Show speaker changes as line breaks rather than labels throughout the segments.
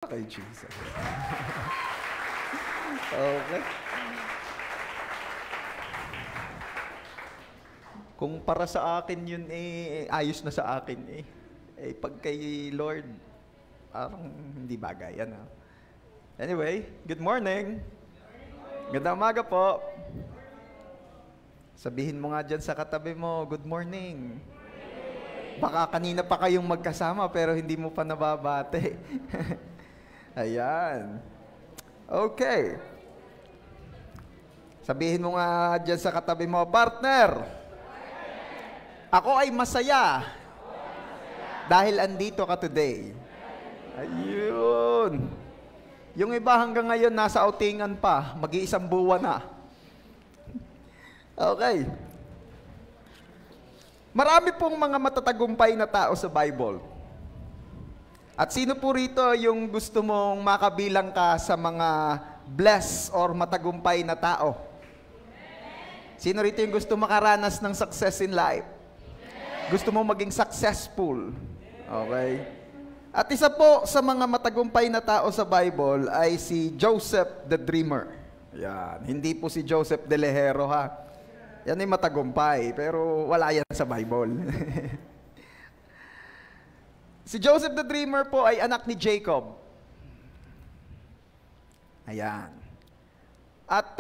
Kay Jesus. Okay. Kung para sa akin yun, ayos na sa akin eh. Pag kay Lord, parang hindi bagay. Ano? Anyway, good morning. Gandang umaga po. Sabihin mo nga dyan sa katabi mo, good morning. Baka kanina pa kayong magkasama pero hindi mo pa nababate. Ayan. Okay. Sabihin mo nga dyan sa katabi mo, partner, ako ay masaya dahil andito ka today. Ayun. Yung iba hanggang ngayon nasa outingan pa, mag-iisang buwan na. Okay. Marami pong mga matatagumpay na tao sa Bible. At sino po rito yung gusto mong makabilang ka sa mga blessed or matagumpay na tao? Sino rito yung gusto makaranas ng success in life? Gusto mong maging successful? Okay. At isa po sa mga matagumpay na tao sa Bible ay si Joseph the Dreamer. Yan. Hindi po si Joseph de Lejero ha. Yan ay matagumpay, pero wala yan sa Bible. Si Joseph the Dreamer po ay anak ni Jacob. Ayan. At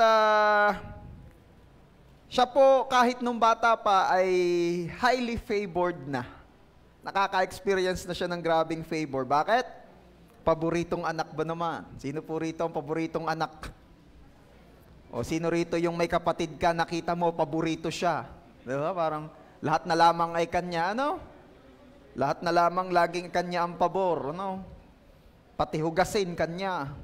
siya po kahit nung bata pa ay highly favored na. Nakaka-experience na siya ng grabing favor. Bakit? Paboritong anak ba naman? Sino po rito ang paboritong anak? O sino rito yung may kapatid ka, nakita mo, paborito siya? Diba? Parang lahat na lamang ay kanya, ano? Lahat na lamang laging kanya ang pabor, ano? Pati hugasin kanya.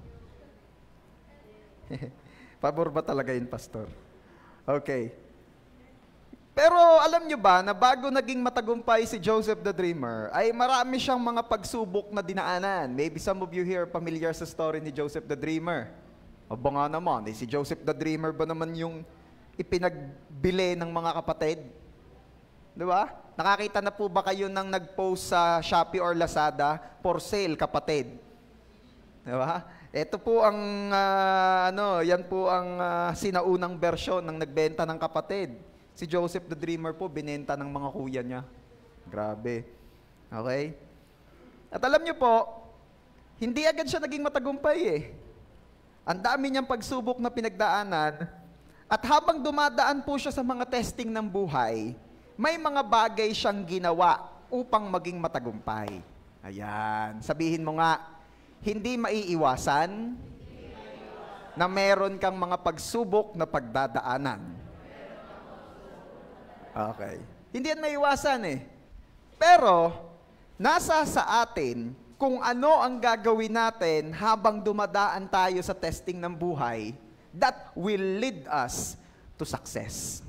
Pabor ba talaga yun, pastor? Okay. Pero alam nyo ba na bago naging matagumpay si Joseph the Dreamer, ay marami siyang mga pagsubok na dinaanan. Maybe some of you here familiar sa story ni Joseph the Dreamer. Aba nga naman, si Joseph the Dreamer ba naman yung ipinagbili ng mga kapatid? Diba? Nakakita na po ba kayo nang nag-post sa Shopee or Lazada, for sale, kapatid? Diba? Ito po ang, yan po ang sinaunang bersyon ng nagbenta ng kapatid. Si Joseph the Dreamer po, binenta ng mga kuya niya. Grabe. Okay? At alam niyo po, hindi agad siya naging matagumpay eh. Ang dami niyang pagsubok na pinagdaanan. At habang dumadaan po siya sa mga testing ng buhay, may mga bagay siyang ginawa upang maging matagumpay. Ayan. Sabihin mo nga, hindi maiiwasan na meron kang mga pagsubok na pagdadaanan. Okay. Hindi yan maiiwasan eh. Pero, nasa sa atin kung ano ang gagawin natin habang dumadaan tayo sa testing ng buhay that will lead us to success.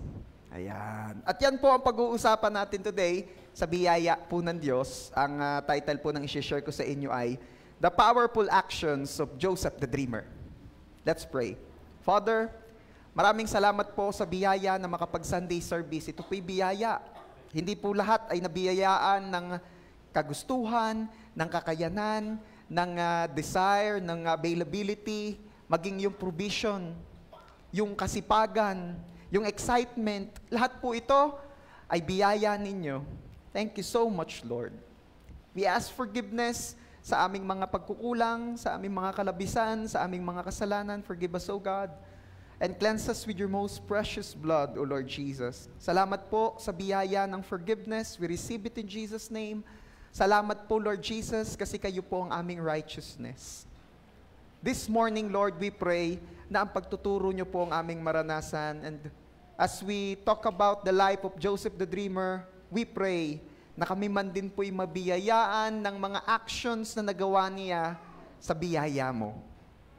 Ayan. At yan po ang pag-uusapan natin today sa biyaya po ng Diyos. Ang title po ng i-share ko sa inyo ay The Powerful Actions of Joseph the Dreamer. Let's pray. Father, maraming salamat po sa biyaya na makapag-Sunday service. Ito po'y biyaya. Hindi po lahat ay nabiyayaan ng kagustuhan, ng kakayanan, ng desire, ng availability, maging yung provision, yung kasipagan, yung excitement, lahat po ito ay biyaya ninyo. Thank you so much, Lord. We ask forgiveness sa aming mga pagkukulang, sa aming mga kalabisan, sa aming mga kasalanan. Forgive us, O God, and cleanse us with your most precious blood, O Lord Jesus. Salamat po sa biyaya ng forgiveness. We receive it in Jesus' name. Salamat po, Lord Jesus, kasi kayo po ang aming righteousness. This morning, Lord, we pray na ang pagtuturo nyo po ang aming maranasan. And as we talk about the life of Joseph the Dreamer, we pray na kami man din po'y mabiyayaan ng mga actions na nagawa niya sa biyaya mo.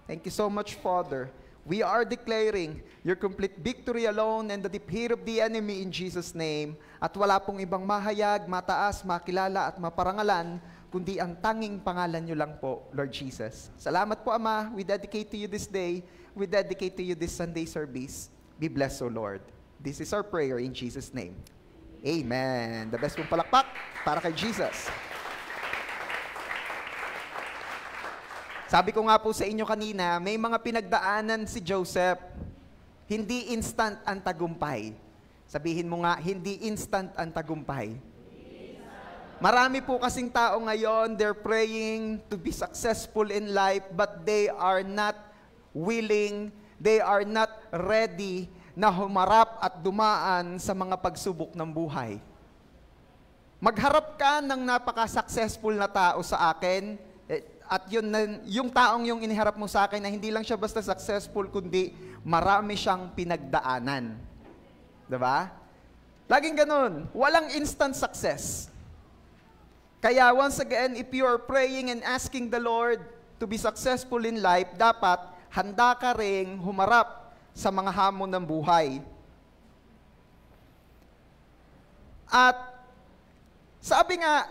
Thank you so much, Father. We are declaring your complete victory alone and the defeat of the enemy in Jesus' name. At wala pong ibang mahayag, mataas, makilala at maparangalan, kundi ang tanging pangalan nyo lang po, Lord Jesus. Salamat po, Ama. We dedicate to you this day. We dedicate to you this Sunday service. Be blessed, O Lord. This is our prayer in Jesus' name. Amen. The best pong palakpak para kay Jesus. Sabi ko nga po sa inyo kanina, may mga pinagdaanan si Joseph. Hindi instant ang tagumpay. Sabihin mo nga, hindi instant ang tagumpay. Marami po kasing tao ngayon, they're praying to be successful in life, but they are not willing, they are not ready na humarap at dumaan sa mga pagsubok ng buhay. Magharap ka ng napaka-successful na tao sa akin, at yung taong yung iniharap mo sa akin na hindi lang siya basta successful, kundi marami siyang pinagdaanan. Diba? Laging ganun. Walang instant success. Kaya once again, if you are praying and asking the Lord to be successful in life, dapat handa ka ring humarap sa mga hamon ng buhay. At sabi nga,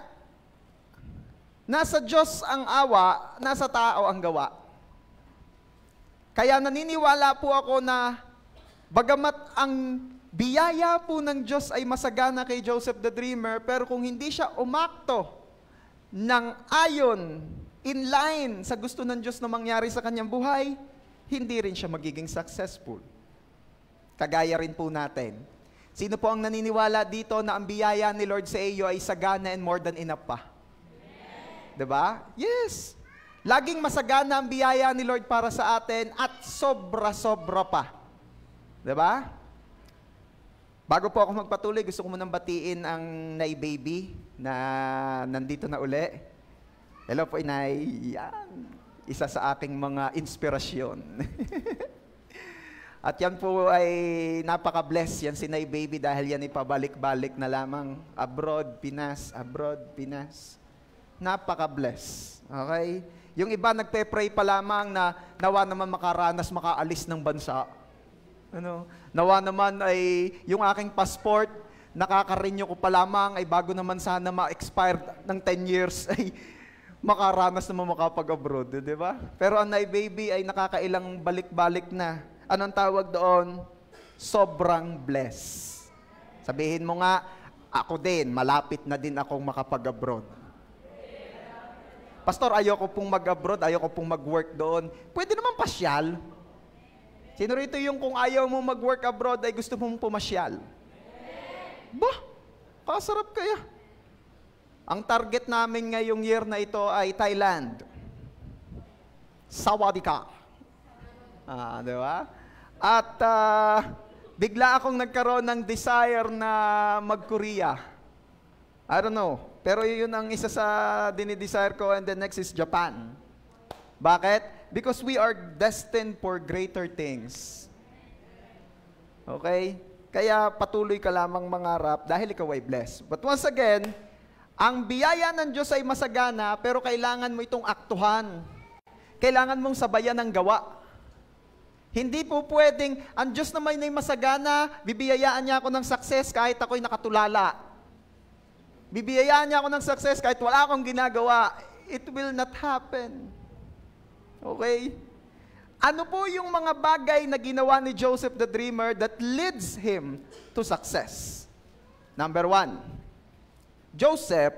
nasa Diyos ang awa, nasa tao ang gawa. Kaya naniniwala po ako na bagamat ang biyaya po ng Diyos ay masagana kay Joseph the Dreamer, pero kung hindi siya umakto ng ayon, in line sa gusto ng Diyos na mangyari sa kanyang buhay, hindi rin siya magiging successful. Kagaya rin po natin. Sino po ang naniniwala dito na ang biyaya ni Lord sa iyo ay sagana and more than enough pa? Diba? Yes. Laging masagana ang biyaya ni Lord para sa atin at sobra-sobra pa. Diba? Bago po ako magpatuloy, gusto ko munang batiin ang Nay Baby na nandito na uli. Hello po, Inay. Yan. Isa sa aking mga inspirasyon. At yan po ay napaka-bless yan si Nay Baby dahil yan ay pabalik-balik na lamang. Abroad, Pinas, napaka-bless. Okay? Yung iba nagpe-pray pa lamang na nawa naman makaranas, makaalis ng bansa. Nawa naman ay yung aking passport, nakaka-renew ko pa lamang, ay bago naman sana ma-expired ng 10 years, ay makaranas naman makapag-abroad. Diba? Pero ang Nay Baby ay nakakailang balik-balik na. Anong tawag doon? Sobrang bless. Sabihin mo nga, ako din, malapit na din akong makapag-abroad. Pastor, ayoko pong mag-abroad, ayoko pong mag-work doon. Pwede naman pasyal. Sino rito yung kung ayaw mo mag-work abroad ay gusto mong pumasyal? Bah, kasarap kaya. Ang target namin ngayong year na ito ay Thailand. Sawadika. Di ba? At bigla akong nagkaroon ng desire na mag-Korea. I don't know. Pero yun ang isa sa dinidesire ko, and the next is Japan. Bakit? Because we are destined for greater things. Okay? Kaya patuloy ka lamang mangarap dahil ikaw ay blessed. But once again, ang biyaya ng Diyos ay masagana, pero kailangan mo itong aktuhan. Kailangan mong sabayan ng gawa. Hindi po pwedeng, ang Diyos naman ay masagana, bibiyayaan niya ako ng success kahit ako'y nakatulala. Bibiyayaan niya ako ng success kahit wala akong ginagawa. It will not happen. Okay? Ano po yung mga bagay na ginawa ni Joseph the Dreamer that leads him to success? Number 1, Joseph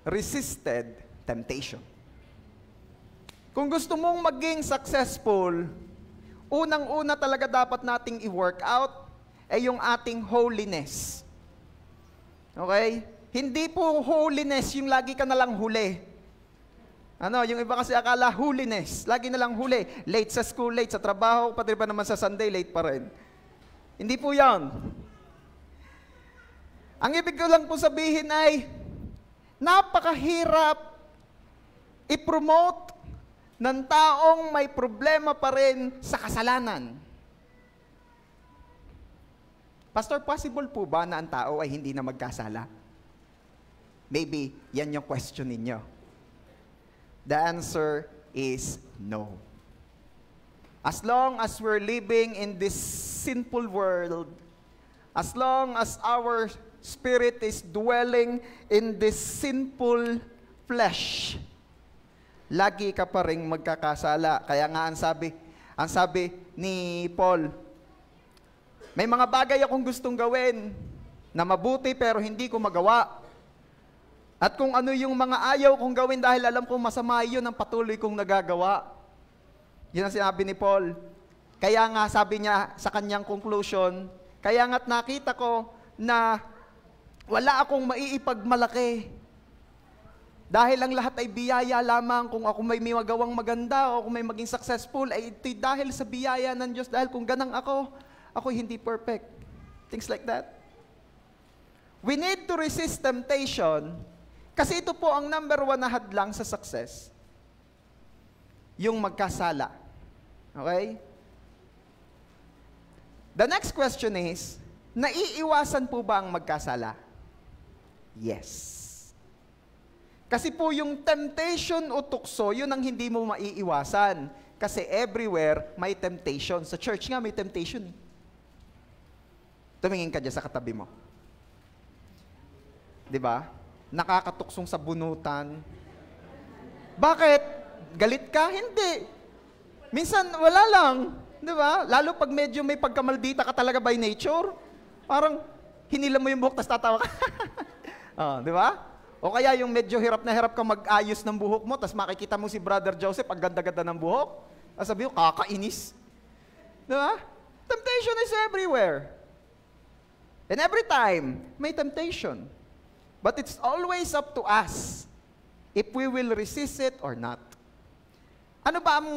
resisted temptation. Kung gusto mong maging successful, unang-una talaga dapat nating i-work out ay yung ating holiness. Okay? Hindi po holiness yung lagi ka nalang huli. Yung iba kasi akala holiness, lagi nalang huli. Late sa school, late sa trabaho, pati pa naman sa Sunday, late pa rin. Hindi po yan. Ang ibig ko lang po sabihin ay, napakahirap i-promote ng taong may problema pa rin sa kasalanan. Pastor, possible po ba na ang tao ay hindi na magkasala? Maybe yan yung question ninyo. The answer is no. As long as we're living in this sinful world, as long as our spirit is dwelling in this sinful flesh, lagi ka pa rin magkakasala. Kaya nga ang sabi ni Paul, may mga bagay akong gustong gawin na mabuti pero hindi ko magawa. At kung ano yung mga ayaw kong gawin dahil alam kong masama yun ang patuloy kong nagagawa. Yun ang sinabi ni Paul. Kaya nga sabi niya sa kanyang conclusion, kaya nga't nakita ko na wala akong maiipagmalaki. Dahil ang lahat ay biyaya lamang. Kung ako may magawang maganda o kung may maging successful, ay ito'y dahil sa biyaya ng Diyos. Dahil kung ganang ako hindi perfect. Things like that. We need to resist temptation kasi ito po ang number 1 na hadlang sa success. Yung magkasala. Okay? The next question is, naiiwasan po ba ang magkasala? Yes. Kasi po yung temptation o tukso, yun ang hindi mo maiiwasan. Kasi everywhere may temptation. Sa church nga may temptation. Tumingin ka dyan sa katabi mo. Diba? Nakakatuksong sa bunutan. Bakit? Galit ka? Hindi. Minsan, wala lang. Diba? Lalo pag medyo may pagkamaldita ka talaga by nature, parang hinila mo yung buhok, tapos tatawa ka. Diba? O kaya yung medyo hirap na hirap ka mag-ayos ng buhok mo, tapos makikita mo si Brother Joseph, ang ganda-ganda ng buhok, tapos sabi mo, kakainis. Diba? Temptation is everywhere. And every time, may temptation. But it's always up to us if we will resist it or not. Ano ba ang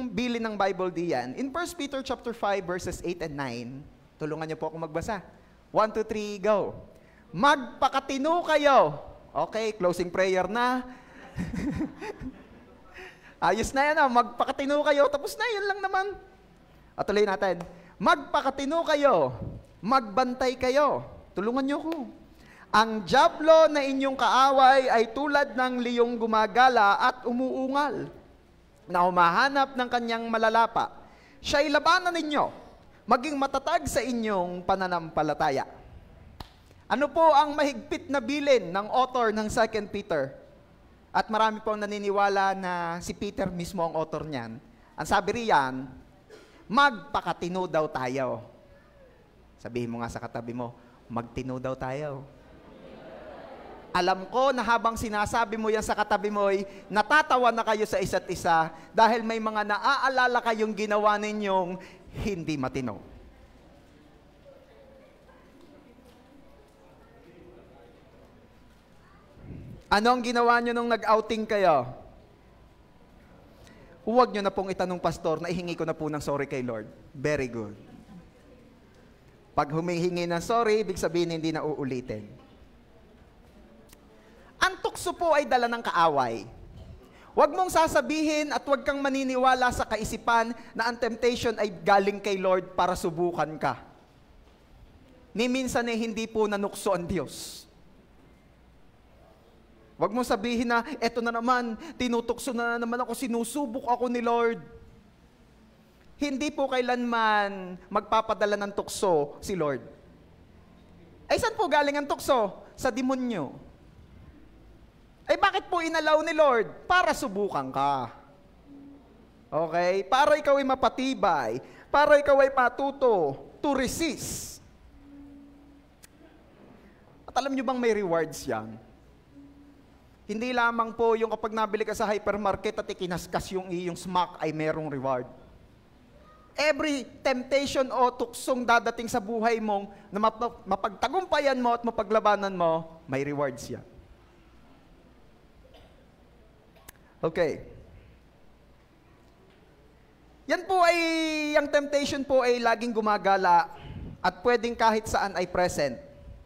bilin ng Bible diyan? In 1 Peter chapter 5 verses 8 and 9, tulungan niyo po ako magbasa. 1, 2, 3, go. Magpakatino kayo. Okay, closing prayer na. Ayos na yan, magpakatino kayo. Tapos na, yun lang naman. At tuloy natin. Magpakatino kayo. Magbantay kayo. Tulungan niyo ko. Ang dyablo na inyong kaaway ay tulad ng liyong gumagala at umuungal na humahanap ng kanyang malalapa. Siya'y labanan ninyo, maging matatag sa inyong pananampalataya. Ano po ang mahigpit na bilin ng author ng 2 Peter? At marami pong naniniwala na si Peter mismo ang author niyan. Ang sabi riyan, magpakatino daw tayo. Sabihin mo nga sa katabi mo, magtino daw tayo. Alam ko na habang sinasabi mo yan sa katabi mo, natatawa na kayo sa isa't isa dahil may mga naaalala kayong ginawa ninyong hindi matino. Ano ang ginawa nyo nung nag-outing kayo? Huwag nyo na pong itanong, pastor, na ihingi ko na po ng sorry kay Lord. Very good. Pag humihingi ng sorry, ibig sabihin hindi na uulitin. Ang tukso po ay dala ng kaaway. Huwag mong sasabihin at huwag kang maniniwala sa kaisipan na ang temptation ay galing kay Lord para subukan ka. Ni minsan ay hindi po nanukso ang Diyos. Huwag mong sabihin na, eto na naman, tinutukso na naman ako, sinusubok ako ni Lord. Hindi po kailanman magpapadala ng tukso si Lord. Ay saan po galing ang tukso? Sa demonyo. Ay bakit po inalaw ni Lord? Para subukan ka. Okay? Para ikaw ay mapatibay. Para ikaw ay matuto to resist. At alam nyo bang may rewards yan? Hindi lamang po yung kapag nabili ka sa hypermarket at ikinaskas yung iyong smack ay merong reward. Every temptation o tuksong dadating sa buhay mong na mapagtagumpayan mo at mapaglabanan mo, may rewards yan. Okay. Yan po ay, ang temptation po ay laging gumagala at pwedeng kahit saan ay present.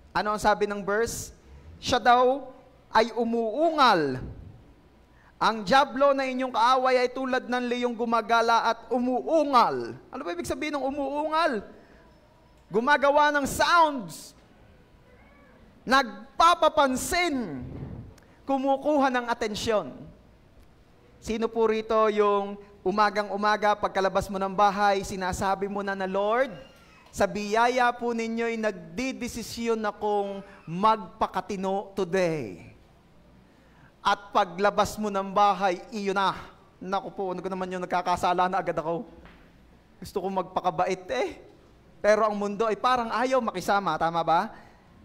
Ano ang sabi ng verse? Siya daw ay umuungal. Ang dyablo na inyong kaaway ay tulad ng leyong gumagala at umuungal. Ano ba ibig sabihin ng umuungal? Gumagawa ng sounds. Nagpapapansin. Kumukuha ng atensyon. Sino po rito yung umagang-umaga, pagkalabas mo ng bahay, sinasabi mo na Lord, sa biyaya po ninyo'y nagdidesisyon akong magpakatino today. At paglabas mo ng bahay, iyon na. Naku po, ano ko naman yung nagkakasala na agad ako. Gusto ko magpakabait Pero ang mundo ay parang ayaw makisama, tama ba?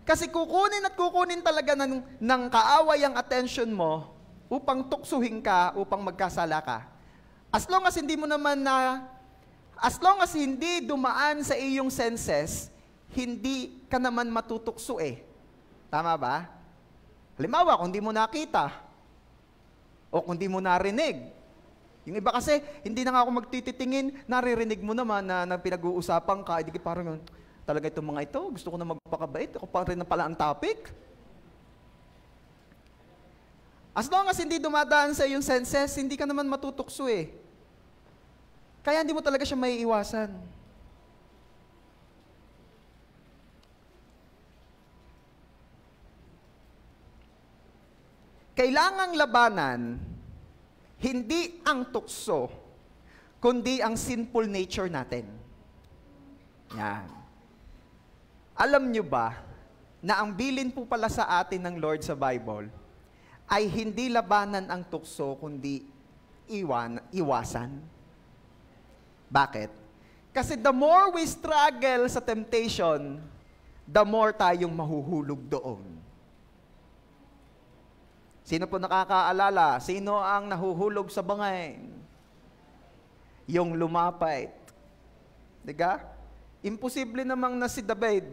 Kasi kukunin at kukunin talaga ng kaaway ang attention mo upang tuksuhin ka, upang magkasala ka. As long as hindi mo naman as long as hindi dumaan sa iyong senses, hindi ka naman matutukso eh. Tama ba? Halimbawa, kung hindi mo nakita, o kung hindi mo narinig. Yung iba kasi, hindi na nga ako magtititingin, naririnig mo naman na pinag-uusapan ka, hindi parang, talaga itong mga ito, gusto ko na magpakabait, ako pa rin na pala ang topic. As long as hindi dumadaan sa iyong senses, hindi ka naman matutukso eh. Kaya hindi mo talaga siya maiiwasan. Kailangang labanan, hindi ang tukso, kundi ang sinful nature natin. Yan. Alam nyo ba, na ang bilin po pala sa atin ng Lord sa Bible, ay hindi labanan ang tukso, kundi iwasan. Bakit? Kasi the more we struggle sa temptation, the more tayong mahuhulog doon. Sino po nakakaalala? Sino ang nahuhulog sa bangain? Yung lumapait. Diga? Imposible namang na si David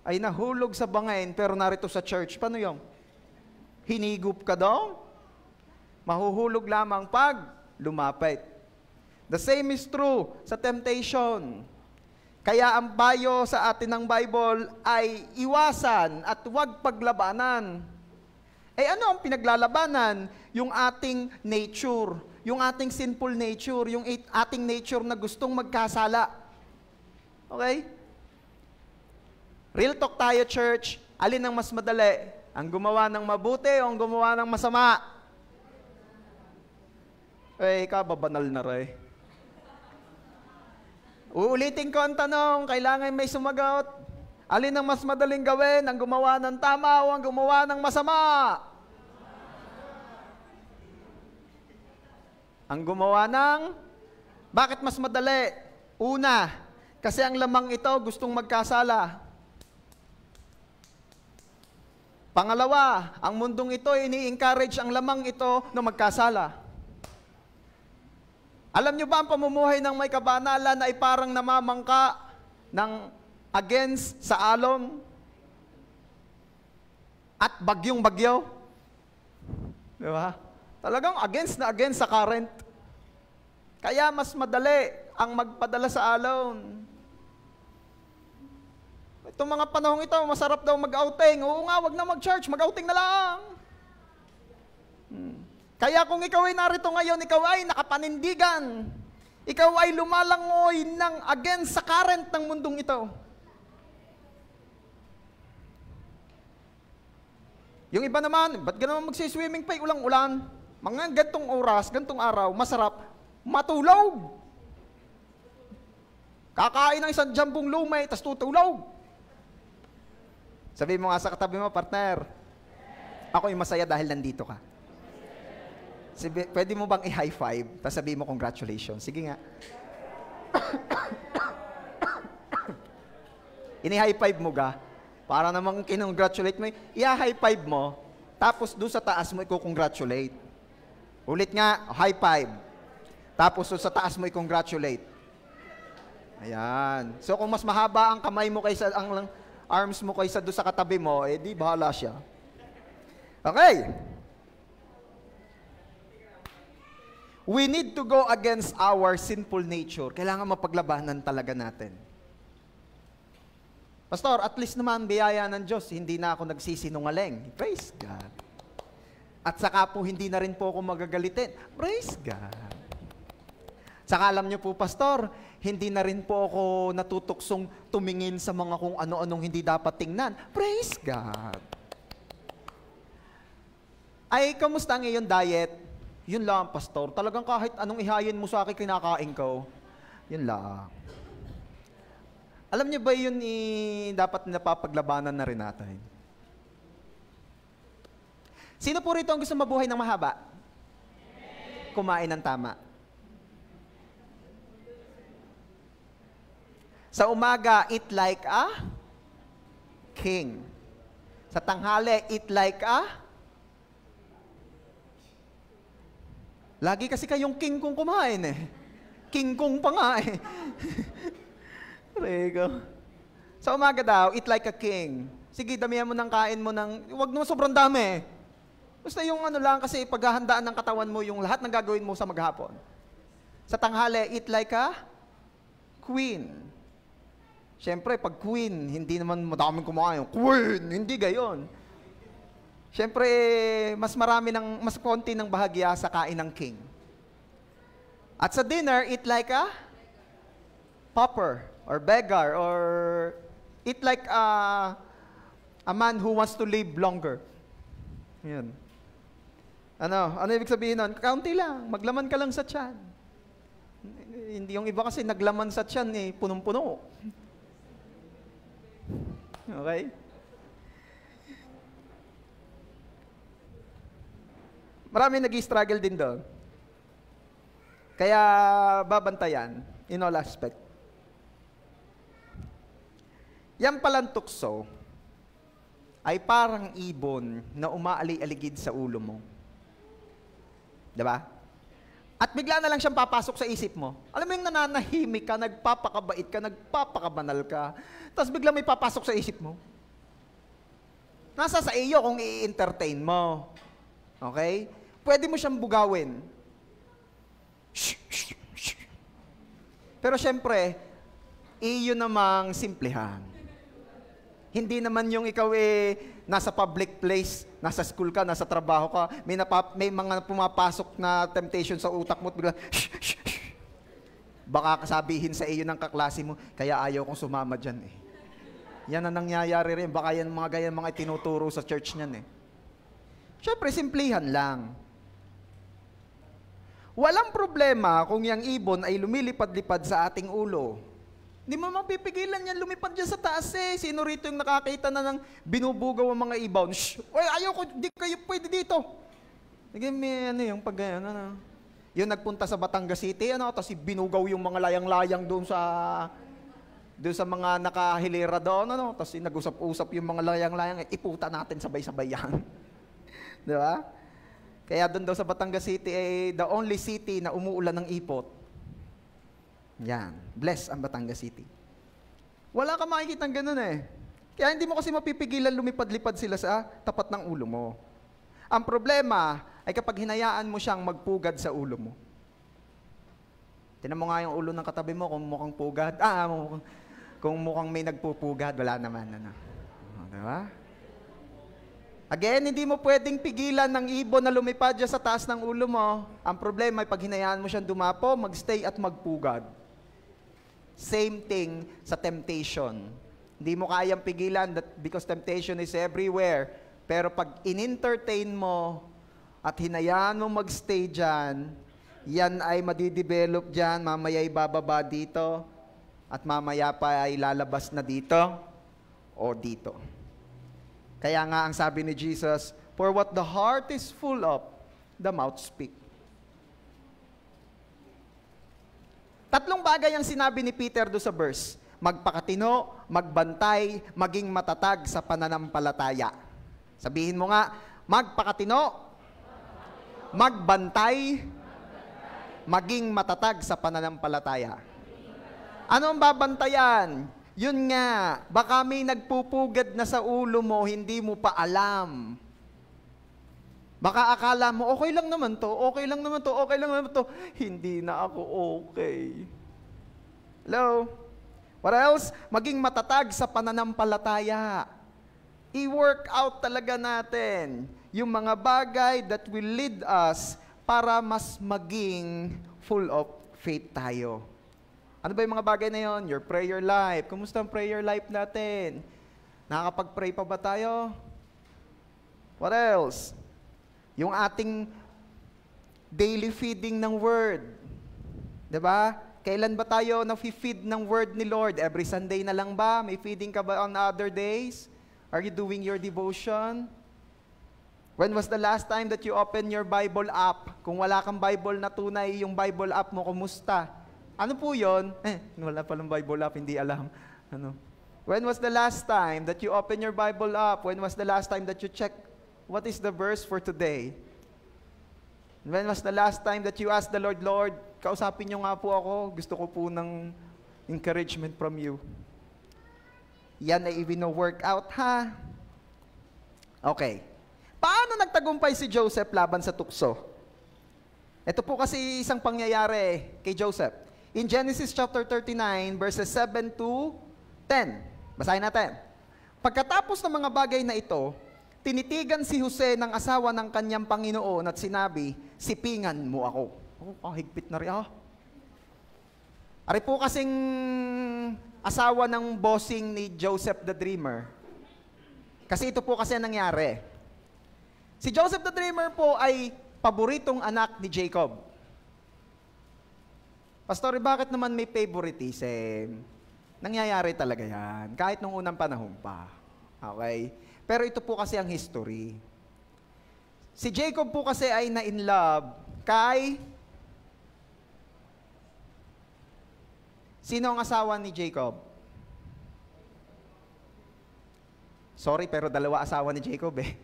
ay nahulog sa bangain pero narito sa church. Paano yung? Hinigup ka daw? Mahuhulog lamang pag lumapait. The same is true sa temptation. Kaya ang payo sa atin ng Bible ay iwasan at huwag paglabanan. Eh ano ang pinaglalabanan? Yung ating nature, yung ating sinful nature, yung ating nature na gustong magkasala. Okay? Real talk tayo, church. Alin ang mas madali? Ang gumawa ng mabuti o ang gumawa ng masama? Eh, kababanal na rin. Uulitin ko ang tanong, kailangan may sumagot. Alin ang mas madaling gawin? Ang gumawa ng tama o ang gumawa ng masama? Ang gumawa ng... Bakit mas madali? Una, kasi ang lamang ito gustong magkasala. Pangalawa, ang mundong ito ini-encourage ang lamang ito na magkasala. Alam nyo ba ang pamumuhay ng may kabanalan ay parang namamangka ng against sa alon at bagyong-bagyo? Di ba? Talagang against na against sa current. Kaya mas madali ang magpadala sa alon. Itong mga panahong ito, masarap daw mag-outing. Oo nga, wag na mag-church, mag-outing na lang. Kaya kung ikaw ay narito ngayon, ikaw ay nakapanindigan. Ikaw ay lumalangoy ng against sa current ng mundong ito. Yung iba naman, ba't gano'n magsiswimming pa ulang-ulan? Mga gantong oras, gantong araw, masarap, matulog. Kakain ng isang jambong lumay, tas tutulog. Sabi mo nga sa katabi mo, partner, ako yung masaya dahil nandito ka. Pwede mo bang i-high five? Tapos sabihin mo, congratulations. Sige nga. Ini-high five mo ga. Para namang kinongratulate mo. I-high five mo. Tapos doon sa taas mo, i-congratulate. Ulit nga, high five. Tapos doon sa taas mo, i-congratulate. Ayan. So kung mas mahaba ang kamay mo kaysa, ang arms mo kaysa doon sa katabi mo, eh di bahala siya. Okay. We need to go against our sinful nature. Kailangan mapaglabanan talaga natin. Pastor, at least naman biyaya ng Diyos, hindi na ako nagsisinungaling. Praise God. At saka po, hindi na rin po ako magagalitin. Praise God. Saka alam niyo po, Pastor, hindi na rin po ako natutuksong tumingin sa mga kung ano-anong hindi dapat tingnan. Praise God. Ay, kamusta ang iyong diet? Yun lang, Pastor. Talagang kahit anong ihayin mo sa akin, kinakain ko. Yun lang. Alam niyo ba yun dapat napapaglabanan na rin natin? Sino po rito ang gusto mabuhay ng mahaba? Kumain ng tama. Sa umaga, eat like a king. Sa tanghali, eat like a Lagi kasi kayong king kong kumain eh. King kong pa nga eh. Rego. Sa umaga daw, eat like a king. Sige, damihan mo ng kain mo ng, huwag naman sobrang dami. Basta yung ano lang, kasi paghahandaan ng katawan mo, yung lahat ng gagawin mo sa maghapon. Sa tanghali, eat like a queen. Siyempre, pag queen, hindi naman madaming kumain. Queen! Hindi gayon. Siyempre, mas konti ng bahagya sa kain ng king. At sa dinner, eat like a pauper or beggar or eat like a man who wants to live longer. Yan. Ano ibig sabihin nun? Kaunti lang, maglaman ka lang sa tiyan. Hindi yung iba kasi naglaman sa tiyan eh, punong-puno. Okay? Marami nag-i-struggle din doon. Kaya babantayan in all aspect. Yan palang tukso ay parang ibon na umaali-aligid sa ulo mo. Diba? At bigla na lang siyang papasok sa isip mo. Alam mo yung nananahimik ka, nagpapakabait ka, nagpapakabanal ka, tapos bigla may papasok sa isip mo. Nasa sa iyo kung i-entertain mo. Okay? Pwede mo siyang bugawin. Pero syempre, iyo namang simplihan. Hindi naman yung ikaw nasa public place, nasa school ka, nasa trabaho ka, may mga pumapasok na temptation sa utak mo at bigla, baka kasabihin sa iyo ng kaklase mo, kaya ayaw kong sumama dyan eh. Yan ang nangyayari rin, baka yan mga tinuturo sa church niyan eh. Siyempre, simplihan lang. Walang problema kung yung ibon ay lumilipad-lipad sa ating ulo. Hindi mo mapipigilan yan, lumipad dyan sa taas eh. Sino rito yung nakakita na ng binubugaw ang mga ibon? Shh! Uy, ayaw ko, di kayo pwede dito. May yung pag ano. Yung nagpunta sa Batangas City, tapos binugaw yung mga layang-layang doon sa mga nakahilera doon, tapos nag-usap-usap yung mga layang-layang, iputa natin sabay-sabay yan. Di ba? Kaya doon daw sa Batangas City the only city na umuulan ng ipot. Yan. Bless ang Batangas City. Wala ka makikitang ganun eh. Kaya hindi mo kasi mapipigilan lumipad-lipad sila sa tapat ng ulo mo. Ang problema ay kapag hinayaan mo siyang magpugad sa ulo mo. Tinan mo nga yung ulo ng katabi mo kung mukhang pugad. Kung mukhang may nagpupugad, wala naman. Diba? Again, hindi mo pwedeng pigilan ng ibon na lumipad dyan sa taas ng ulo mo. Ang problema ay pag hinayaan mo siyang dumapo, magstay at magpugad. Same thing sa temptation. Hindi mo kayang pigilan because temptation is everywhere. Pero pag in-entertain mo at hinayaan mo magstay dyan, yan ay madidevelop dyan, mamaya ay bababa dito, at mamaya pa ay lalabas na dito o dito. Kaya nga ang sabi ni Jesus, for what the heart is full of, the mouth speaks. Tatlong bagay ang sinabi ni Peter do sa verse. Magpakatino, magbantay, maging matatag sa pananampalataya. Sabihin mo nga, magpakatino, magbantay, maging matatag sa pananampalataya. Ano ang babantayan? Yun nga, baka may nagpupugad na sa ulo mo, hindi mo pa alam. Baka akala mo, okay lang naman to, okay lang naman to, okay lang naman to. Hindi na ako okay. Hello? What else? Maging matatag sa pananampalataya. I-work out talaga natin yung mga bagay that will lead us para mas maging full of faith tayo. Ano ba yung mga bagay na yon? Your prayer life. Kumusta ang prayer life natin? Nakakapag-pray pa ba tayo? What else? Yung ating daily feeding ng Word. Diba? Kailan ba tayo na-feed ng Word ni Lord? Every Sunday na lang ba? May feeding ka ba on other days? Are you doing your devotion? When was the last time that you opened your Bible app? Kung wala kang Bible na tunay, yung Bible app mo, kumusta? Ano po yun? Wala palang Bible app, hindi alam. When was the last time that you opened your Bible app? When was the last time that you checked what is the verse for today? When was the last time that you asked the Lord, Lord, kausapin niyo nga po ako, gusto ko po ng encouragement from you. Yan ay work out, ha? Okay. Paano nagtagumpay si Joseph laban sa tukso? Ito po kasi isang pangyayari kay Joseph. In Genesis chapter 39, verses 7 to 10. Basahin natin. Pagkatapos ng mga bagay na ito, tinitigan si Jose ng asawa ng kanyang Panginoon at sinabi, sipingan mo ako. Oh, higpit na rin. Ari po kasing asawa ng bossing ni Joseph the Dreamer. Kasi ito po kasi ang nangyari. Si Joseph the Dreamer po ay paboritong anak ni Jacob. Pastor, bakit naman may favoritism? Nangyayari talaga yan. Kahit nung unang panahon pa. Okay? Pero ito po kasi ang history. Si Jacob po kasi ay na-in love kay... Sino ang asawa ni Jacob? Sorry, pero dalawa asawa ni Jacob eh.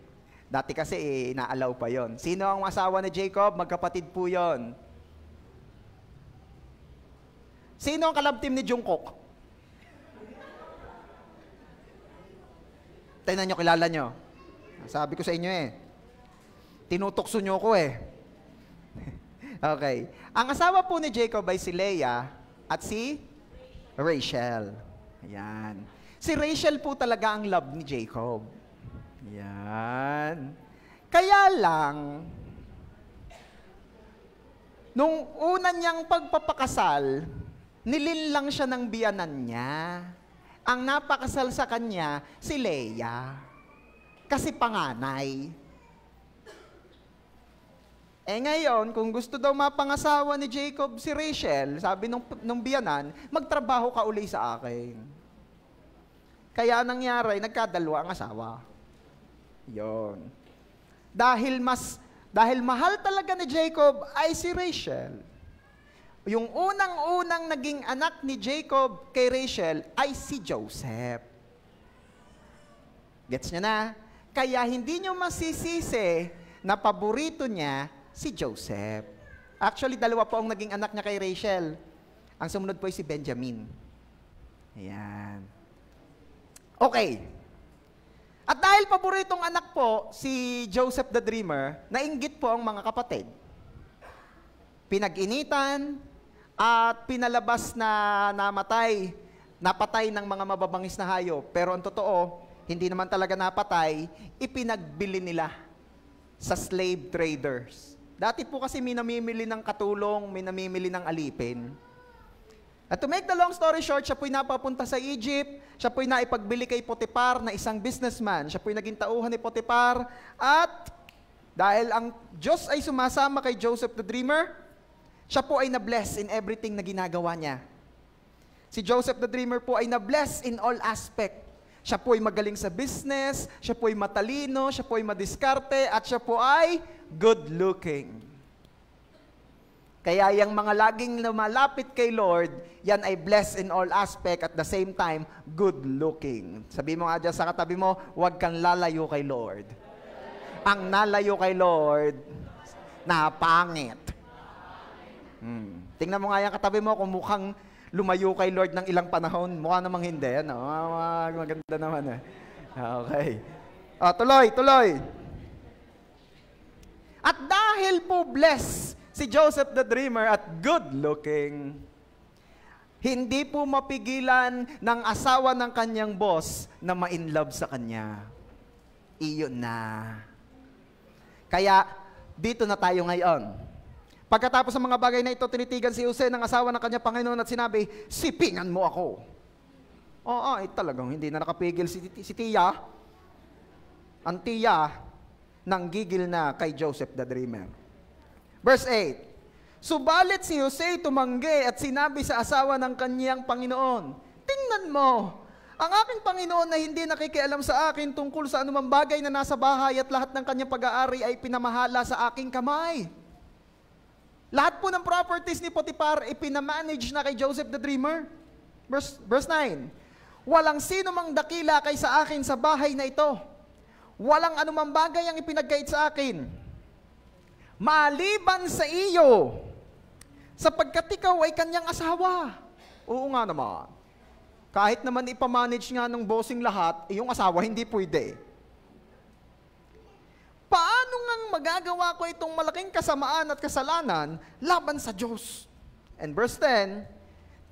Dati kasi inaalaw pa yon. Sino ang asawa ni Jacob? Magkapatid po yon. Sino ang kalab team ni Jungkook? Tingnan nyo, kilala nyo. Sabi ko sa inyo eh. Tinutokso nyo ko eh. Okay. Ang asawa po ni Jacob ay si Leah at si Rachel. Ayan. Si Rachel po talaga ang love ni Jacob. Ayan. Kaya lang, nung una niyang pagpapakasal, nilinlang siya ng biyanan niya. Ang napakasal sa kanya, si Leah. Kasi panganay. Ngayon, kung gusto daw mapangasawa ni Jacob si Rachel, sabi nung biyanan, magtrabaho ka uli sa akin. Kaya nangyari, nagkadalwa ang asawa. Yon. Dahil mahal talaga ni Jacob ay si Rachel. Yung unang-unang naging anak ni Jacob kay Rachel ay si Joseph. Gets nyo na? Kaya hindi nyo masisisi na paborito niya si Joseph. Actually, dalawa po ang naging anak niya kay Rachel. Ang sumunod po ay si Benjamin. Ayan. Okay. At dahil paboritong anak po si Joseph the Dreamer, nainggit po ang mga kapatid. Pinag-initan at pinalabas na napatay ng mga mababangis na hayop. Pero ang totoo, hindi naman talaga napatay, ipinagbili nila sa slave traders. Dati po kasi may namimili ng katulong, may namimili ng alipin. At to make the long story short, siya po'y napapunta sa Egypt, siya po'y naipagbili kay Potiphar na isang businessman, siya po'y naging tauhan ni Potiphar, at dahil ang Diyos ay sumasama kay Joseph the Dreamer, siya po ay na-bless in everything na ginagawa niya. Si Joseph the Dreamer po ay na-bless in all aspect. Siya po ay magaling sa business, siya po ay matalino, siya po ay madiskarte, at siya po ay good-looking. Kaya yung mga laging lumalapit kay Lord, yan ay blessed in all aspect, at the same time, good-looking. Sabi mo nga dyan sa katabi mo, huwag kang lalayo kay Lord. Ang nalayo kay Lord, napangit. Tingnan mo nga yung katabi mo kung mukhang lumayo kay Lord ng ilang panahon. Mukha namang hindi. Ano? Maganda naman eh. Okay. Tuloy. At dahil po bless si Joseph the Dreamer at good-looking, hindi po mapigilan ng asawa ng kanyang boss na ma-inlove sa kanya. Iyon na. Kaya, dito na tayo ngayon. Pagkatapos ng mga bagay na ito, tinitigan si Jose ng asawa ng kanyang Panginoon at sinabi, sipingan mo ako. Talagang hindi na nakapigil si Tiya. Ang Tiya, nanggigil na kay Joseph the Dreamer. Verse 8, subalit si Jose tumanggi at sinabi sa asawa ng kanyang Panginoon, tingnan mo, ang aking Panginoon na hindi nakikialam sa akin tungkol sa anumang bagay na nasa bahay at lahat ng kanyang pag-aari ay pinamahala sa aking kamay. Lahat po ng properties ni Potiphar ipinamanage na kay Joseph the Dreamer. Verse 9, walang sino mang dakila kay sa akin sa bahay na ito. Walang anumang bagay ang ipinagkait sa akin. maliban sa iyo, sapagkat ikaw ay kanyang asawa. Oo nga naman. Kahit naman ipamanage nga ng bossing lahat, yung asawa hindi pwede. Paano ngang magagawa ko itong malaking kasamaan at kasalanan laban sa Diyos? And verse 10,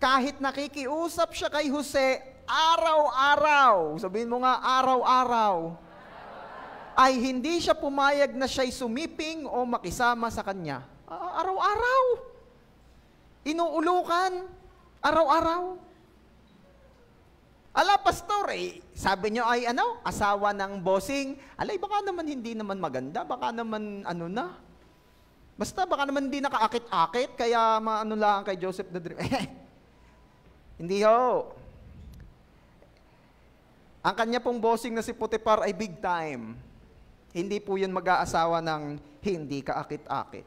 kahit nakikiusap siya kay Jose araw-araw, sabihin mo nga araw-araw, ay hindi siya pumayag na siya'y sumiping o makisama sa kanya. Araw-araw. Inuulukan. Araw-araw. Ala, pastor, sabi niyo ay asawa ng bossing. Alay, baka naman hindi naman maganda. Baka naman basta baka naman hindi nakaakit-akit, kaya maano lang kay Joseph the Dreamer. Hindi ho. Ang kanya pong bossing na si Potiphar ay big time. Hindi po yun mag-aasawa ng hindi kaakit-akit.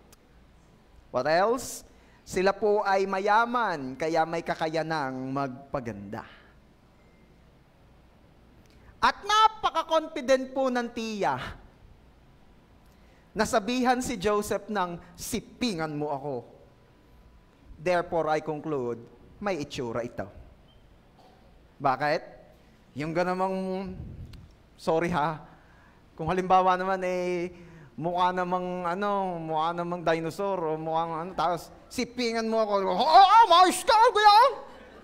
What else? Sila po ay mayaman, kaya may kakayanang magpaganda. At napaka-confident po ng tiya. Nasabihan si Joseph ng sipingan mo ako. Therefore, I conclude, may itsura ito. Bakit? Yung ganamang, sorry ha, kung halimbawa naman mukha namang dinosaur o mukhang tapos sipingan mo ako, maayos ka, kuya!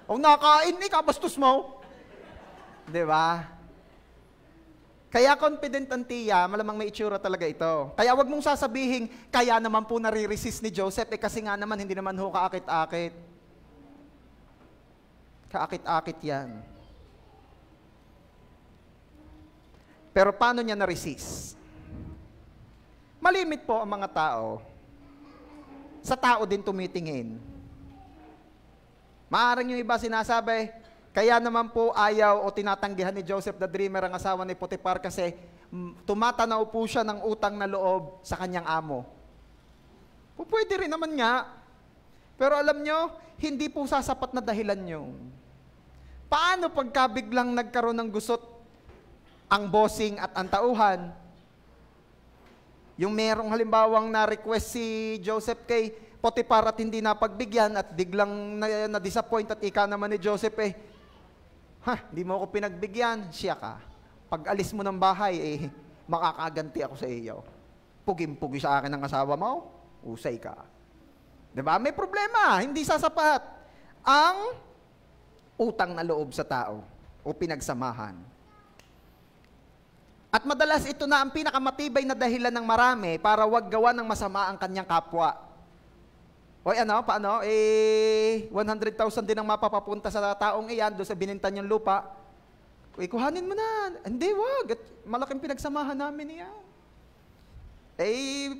O nakain kabastos mo. Diba? Kaya confident ang tiya, malamang may itsura talaga ito. Kaya wag mong sasabihin, kaya naman po nare-resist ni Joseph, kasi nga naman, hindi naman ho kaakit-akit. Kaakit-akit yan. Pero paano niya na-resist? Malimit po ang mga tao. Sa tao din tumitingin. Maaaring yung iba sinasabi, kaya naman po ayaw o tinatanggihan ni Joseph the Dreamer ang asawa ni Potiphar kasi tumatanaw po siya ng utang na loob sa kanyang amo. Pwede rin naman nga. Pero alam nyo, hindi po sasapat na dahilan nyo. Paano pagka biglang nagkaroon ng gusot ang bossing at ang tauhan? Yung merong halimbawang na-request si Joseph kay Potiphar at hindi napagbigyan at biglang na-disappoint at ika naman ni Joseph hindi mo ako pinagbigyan, siya ka. Pag alis mo ng bahay, makakaganti ako sa iyo. Pugim-pugi sa akin ang asawa mo, usay ka. Diba? May problema, hindi sasapat ang utang na loob sa tao o pinagsamahan. At madalas ito na ang pinakamatibay na dahilan ng marami para wag gawa ng masama ang kanyang kapwa. Hoy, paano? 100,000 din ang mapapapunta sa taong iyan doon sa binintan niyang lupa. Kuhanin mo na. Hindi, wag. Malaking pinagsamahan namin iyan.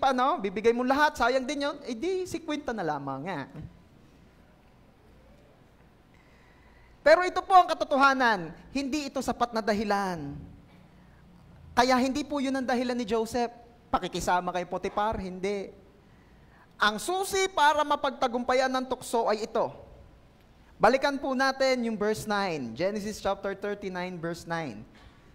Paano? Bibigay mo lahat. Sayang din yun. Di, 50 na lamang. Pero ito po ang katotohanan. Hindi ito sapat na dahilan. Kaya hindi po yun ang dahilan ni Joseph. Pakikisama kay Potiphar, hindi. Ang susi para mapagtagumpayan ng tukso ay ito. Balikan po natin yung verse 9. Genesis chapter 39, verse 9.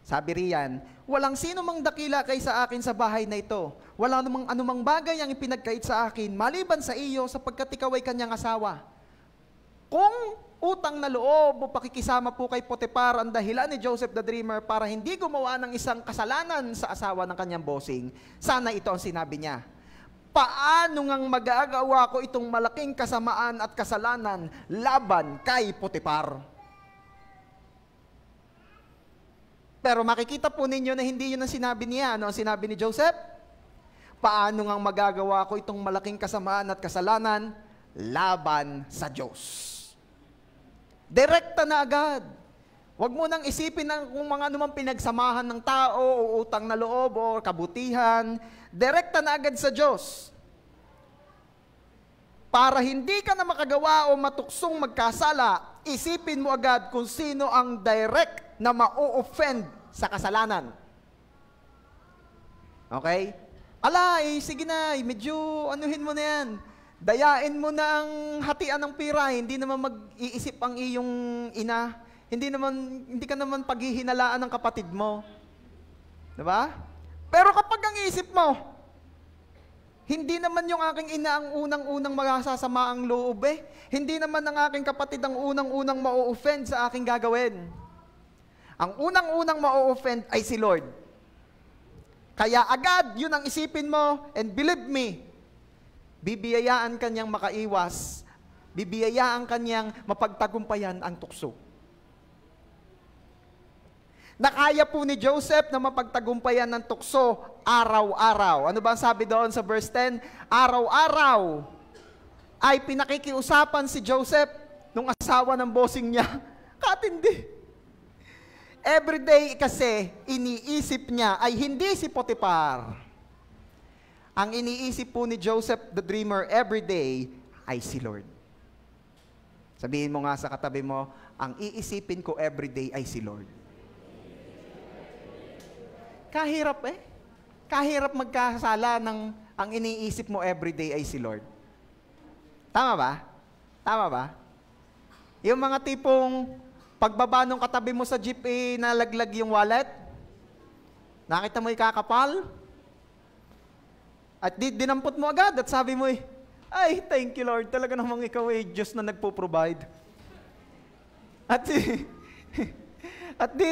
Sabi riyan, walang sino mang dakila kay sa akin sa bahay na ito. Wala namang anumang bagay ang ipinagkait sa akin, maliban sa iyo sapagkat ikaw ay kanyang asawa. Kung utang na loob o pakikisama po kay Potiphar ang dahilan ni Joseph the Dreamer para hindi gumawa ng isang kasalanan sa asawa ng kanyang bossing, sana ito ang sinabi niya. Paano ngang magagawa ko itong malaking kasamaan at kasalanan laban kay Potiphar? Pero makikita po ninyo na hindi yun ang sinabi niya. Ano ang sinabi ni Joseph? Paano ngang magagawa ko itong malaking kasamaan at kasalanan laban sa Diyos? Direkta na agad. Huwag mo nang isipin kung mga anumang pinagsamahan ng tao o utang na loob o kabutihan. Direkta na agad sa Diyos. Para hindi ka na makagawa o matuksong magkasala, isipin mo agad kung sino ang direct na ma-offend sa kasalanan. Okay? Sige na, medyo anuhin mo na yan. Dayain mo na ang hatian ng pira, hindi naman mag-iisip ang iyong ina. Hindi ka naman paghihinalaan ng kapatid mo. Diba? Pero kapag ang isip mo, Hindi naman yung aking ina ang unang-unang magsasama ang loob eh. Hindi naman ang aking kapatid ang unang-unang ma-offend sa aking gagawin. Ang unang-unang ma-offend ay si Lord. Kaya agad, yun ang isipin mo, and believe me, bibiyayaan kanyang makaiwas, bibiyayaan kanyang mapagtagumpayan ang tukso. Nakaya po ni Joseph na mapagtagumpayan ng tukso araw-araw. Ano ba ang sabi doon sa verse 10? Araw-araw ay pinakikiusapan si Joseph nung asawa ng bossing niya. Katindi. Everyday kasi iniisip niya ay hindi si Potiphar. Ang iniisip po ni Joseph the dreamer everyday ay si Lord. Sabihin mo nga sa katabi mo, ang iisipin ko everyday ay si Lord. Kahirap eh. Kahirap magkasala ng ang iniisip mo everyday ay si Lord. Tama ba? Tama ba? Yung mga tipong pagbaba nung katabi mo sa jeep nalaglag yung wallet, nakita mo ikakapal, at dinampot mo agad at sabi mo ay, thank you Lord, talaga namang ikaw Diyos na nagpo-provide. At di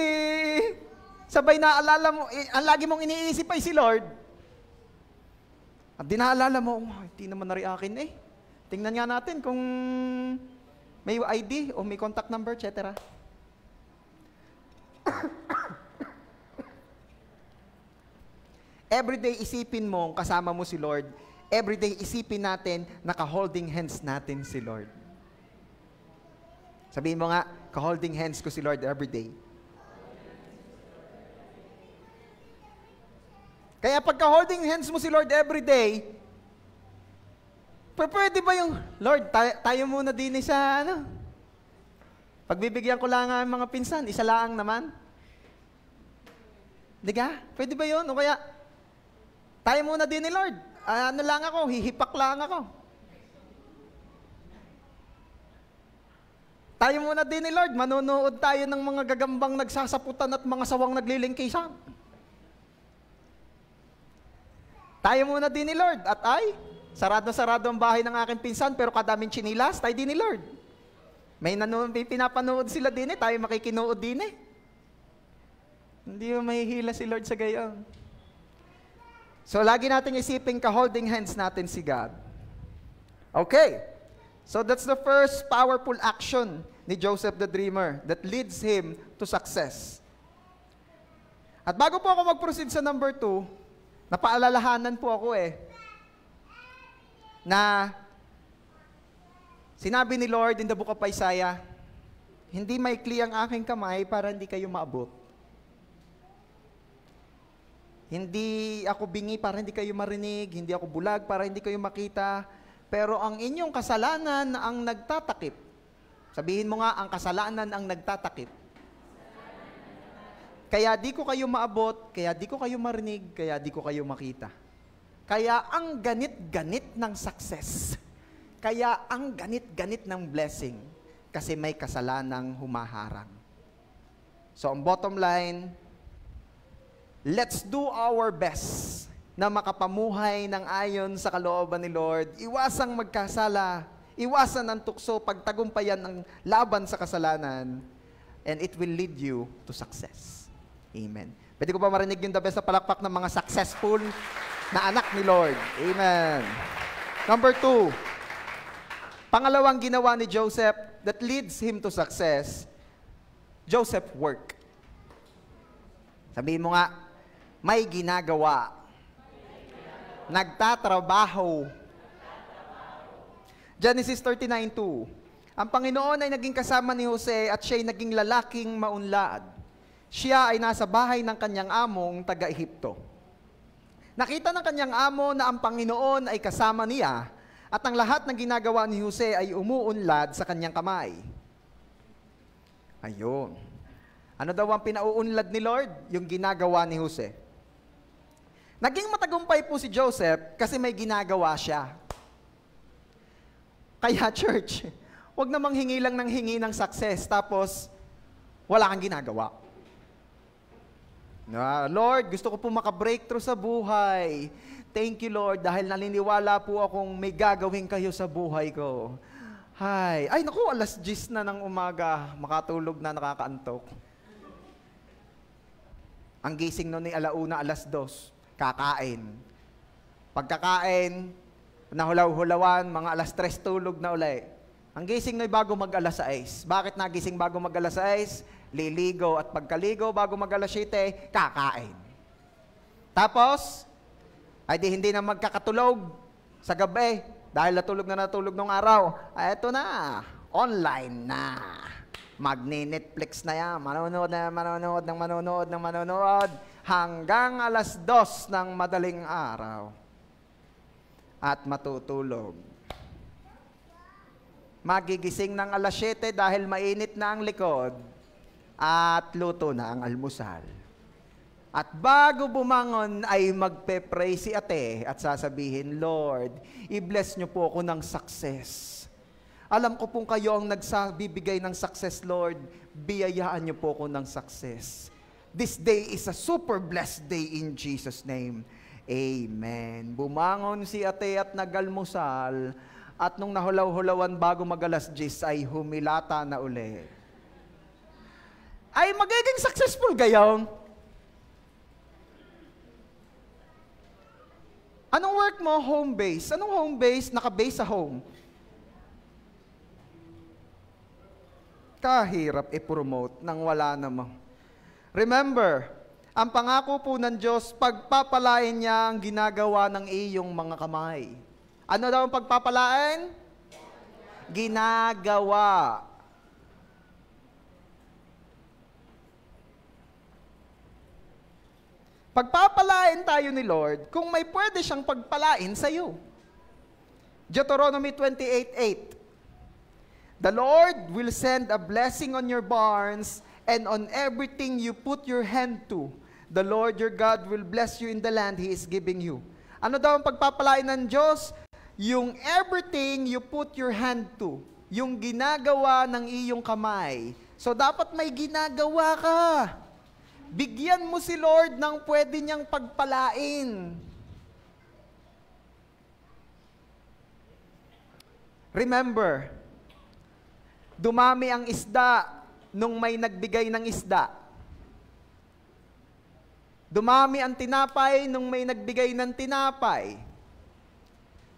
sabay naalala mo, ang lagi mong iniisip ay si Lord. At di naalala mo, hindi naman na rin akin Tingnan nga natin kung may ID o may contact number, etc. Everyday isipin mo, kasama mo si Lord. Everyday isipin natin, naka-holding hands natin si Lord. Sabihin mo nga, ka-holding hands ko si Lord everyday. Kaya pagka-holding hands mo si Lord everyday, pwede ba yung, Lord, tayo muna din sa pagbibigyan ko lang ang mga pinsan, isa lang naman. Diga? Pwede ba yun? O kaya, tayo muna din ni Lord. Ano lang ako, hihipak lang ako. Tayo muna din ni Lord, manonood tayo ng mga gagambang nagsasaputan at mga sawang naglilingkisan. Tayo muna din ni Lord. At sarado ang bahay ng aking pinsan, pero kadaming chinilas, tayo din ni Lord. May pinapanood sila din tayo makikinood din Hindi mo mahihila si Lord sa gayon. So, lagi natin isipin ka-holding hands natin si God. Okay. So, that's the first powerful action ni Joseph the Dreamer that leads him to success. At bago po ako mag-proceed sa number 2, napaalalahanan po ako na sinabi ni Lord in the book of Isaiah, hindi maikli ang aking kamay para hindi kayo maabot. Hindi ako bingi para hindi kayo marinig, hindi ako bulag para hindi kayo makita, pero ang inyong kasalanan ang nagtatakip. Sabihin mo nga, ang kasalanan ang nagtatakip. Kaya di ko kayo maabot, kaya di ko kayo marinig, kaya di ko kayo makita. Kaya ang ganit-ganit ng success. Kaya ang ganit-ganit ng blessing. Kasi may kasalanang humaharang. So ang bottom line, let's do our best na makapamuhay ng ayon sa kalooban ni Lord. Iwasang magkasala, iwasan ang tukso, pagtagumpayan ng laban sa kasalanan, and it will lead you to success. Amen. Pwede ko ba marinig yung the best na palakpak ng mga successful na anak ni Lord? Amen. Number 2, pangalawang ginawa ni Joseph that leads him to success, Joseph work. Sabihin mo nga, may ginagawa. Nagtatrabaho. Genesis 39:2. Ang Panginoon ay naging kasama ni Jose at siya'y naging lalaking maunlad. Siya ay nasa bahay ng kanyang among taga-Ehipto. Nakita ng kanyang amo na ang Panginoon ay kasama niya at ang lahat ng ginagawa ni Jose ay umuunlad sa kanyang kamay. Ayun. Ano daw ang pinauunlad ni Lord? Yung ginagawa ni Jose. Naging matagumpay po si Joseph kasi may ginagawa siya. Kaya church, huwag namang hingi lang ng hingi ng success tapos wala kang ginagawa. Lord, gusto ko po maka-breakthrough sa buhay. Thank you, Lord, dahil naniniwala po akong may gagawin kayo sa buhay ko. Ay naku, 10:00 na ng umaga, makatulog na, nakakaantok. Ang gising nun ni 1:00, 2:00, kakain. Pagkakain, nahulaw-hulawan, mga 3:00 tulog na uli. Ang gising nun bago mag 6:00. Bakit nagising bago mag 6:00? Liligo at pagkaligo bago mag 7:00, kakain. Tapos, ay di hindi na magkakatulog sa gabi dahil natulog nung araw. Ay eto na, online na. Magni-Netflix na yan. Manonood hanggang 2:00 ng madaling araw. At matutulog. Magigising ng 7:00 dahil mainit na ang likod at luto na ang almusal. At bago bumangon ay magpe-pray si ate at sasabihin, Lord, i-bless niyo po ako ng success. Alam ko pong kayo ang nagbibigay ng success, Lord. Biyayaan niyo po ako ng success. This day is a super blessed day in Jesus' name. Amen. Bumangon si ate at nagalmusal at nung nahulaw-hulawan bago mag 10:00 ay humilata na uli. Ay magiging successful gayong. Anong work mo? Home base. Anong home base? Naka-base sa home. Kahirap i-promote nang wala namang. Remember, ang pangako po ng Diyos, pagpapalain niya ang ginagawa ng iyong mga kamay. Ano daw ang pagpapalain? Ginagawa. Pagpapalain tayo ni Lord kung may pwede siyang pagpalain sa iyo. Deuteronomy 28:8. The Lord will send a blessing on your barns and on everything you put your hand to. The Lord your God will bless you in the land He is giving you. Ano daw ang pagpapalain ng Diyos? Yung everything you put your hand to. Yung ginagawa ng iyong kamay. So dapat may ginagawa ka. Bigyan mo si Lord ng pwede niyang pagpalain. Remember, dumami ang isda nung may nagbigay ng isda. Dumami ang tinapay nung may nagbigay ng tinapay.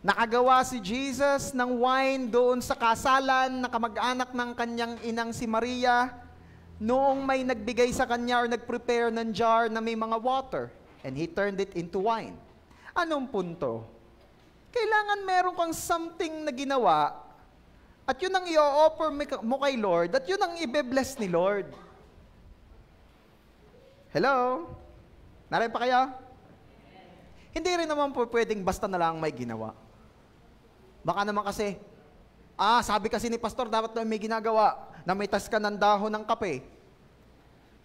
Nakagawa si Jesus ng wine doon sa kasalan na kamag-anak ng kanyang inang si Maria. Noong may nagbigay sa kanya or nag-prepare ng jar na may mga water, and He turned it into wine. Anong punto? Kailangan meron kang something na ginawa, at yun ang i-offer mo kay Lord, at yun ang i-bless ni Lord. Hello? Nariyan pa kaya? Hindi rin naman po pwedeng basta na lang may ginawa. Baka naman kasi, sabi kasi ni pastor, dapat na may ginagawa. Namitas ka ng dahon ng kape.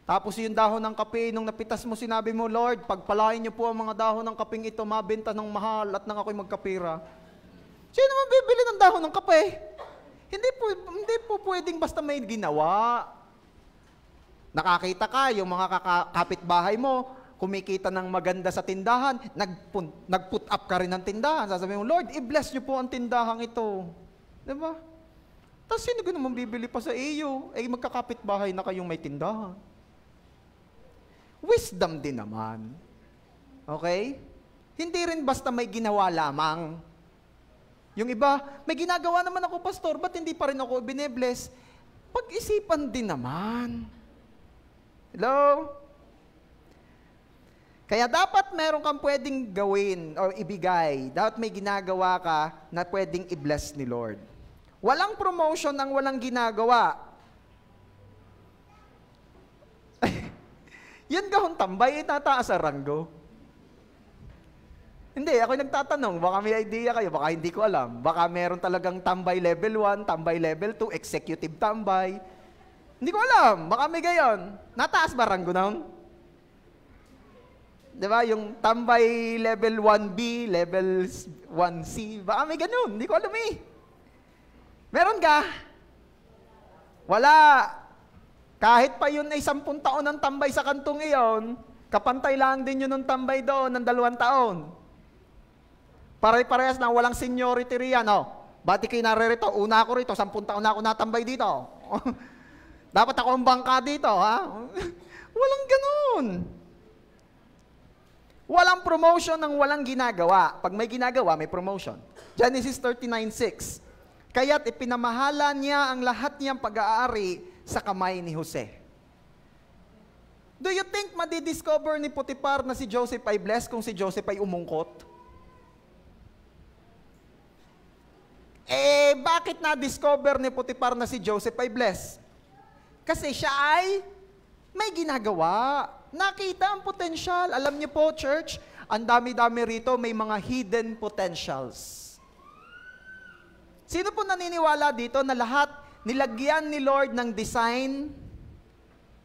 Tapos yung dahon ng kape, nung napitas mo, sinabi mo, Lord, pagpalain niyo po ang mga dahon ng kapeng ito, mabenta ng mahal at nang ako'y magkapira. Sino naman bibili ng dahon ng kape? Hindi po pwedeng basta may ginawa. Nakakita ka, yung mga kapitbahay mo, kumikita ng maganda sa tindahan, nag-put up ka rin ng tindahan. Sasabihin mo, Lord, i-bless niyo po ang tindahang ito. Diba? Tapos sino naman bibili pa sa iyo? Magkakapit-bahay na kayong may tindahan. Wisdom din naman. Okay? Hindi rin basta may ginawa lamang. Yung iba, may ginagawa naman ako, pastor, ba't hindi pa rin ako bine-bless? Pag-isipan din naman. Hello? Kaya dapat meron kang pwedeng gawin o ibigay. Dapat may ginagawa ka na pwedeng i-bless ni Lord. Walang promotion ang walang ginagawa. Yan gahong tambay, itataas ang ranggo. Hindi, ako nagtatanong, baka may idea kayo, baka hindi ko alam. Baka meron talagang tambay level 1, tambay level 2, executive tambay. Hindi ko alam, baka may gayon. Nataas ba ranggo nun? Diba, yung tambay level 1B, level 1C, baka may ganun, hindi ko alam eh. Meron ka? Wala. Kahit pa yun ay 10 taon ng tambay sa kantong iyon, Kapantay lang din yun nung tambay doon ng 2 taon. Pare-parehas na walang seniority riyan. Ba't kayo naririto? Una ako rito, 10 taon na ako natambay dito. Dapat ako ang bangka dito, ha? Walang ganun. Walang promotion ng walang ginagawa. Pag may ginagawa, may promotion. Genesis 39:6. Kaya't ipinamahala niya ang lahat niyang pag-aari sa kamay ni Jose. Do you think madidiscover ni Potiphar na si Joseph ay blessed kung si Joseph ay umungkot? Bakit na-discover ni Potiphar na si Joseph ay blessed? Kasi siya ay may ginagawa. Nakita ang potential. Alam niyo po, church, ang dami-dami rito may mga hidden potentials. Sino po naniniwala dito na lahat nilagyan ni Lord ng design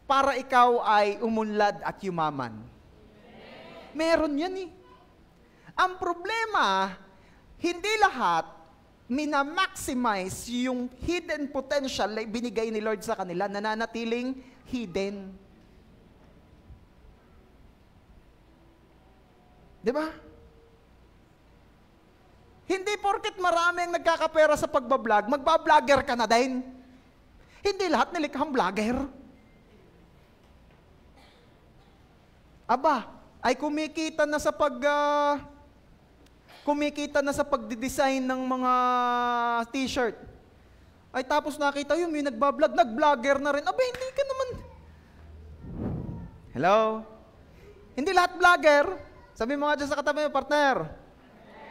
para ikaw ay umunlad at yumaman? Meron yan eh. Ang problema, hindi lahat mina-maximize yung hidden potential na binigay ni Lord sa kanila, nananatiling hidden. Diba? Hindi porket maraming nagkakapera sa pagbablog, magbablogger ka na din. Hindi lahat nilikhang vlogger. Aba, ay kumikita na sa pagdidesign ng mga t-shirt. Ay tapos nakita yun, may nagbablog, nag-vlogger na rin. Aba, hindi ka naman. Hello? Hindi lahat vlogger. Sabi mo nga dyan sa katabi mo, partner.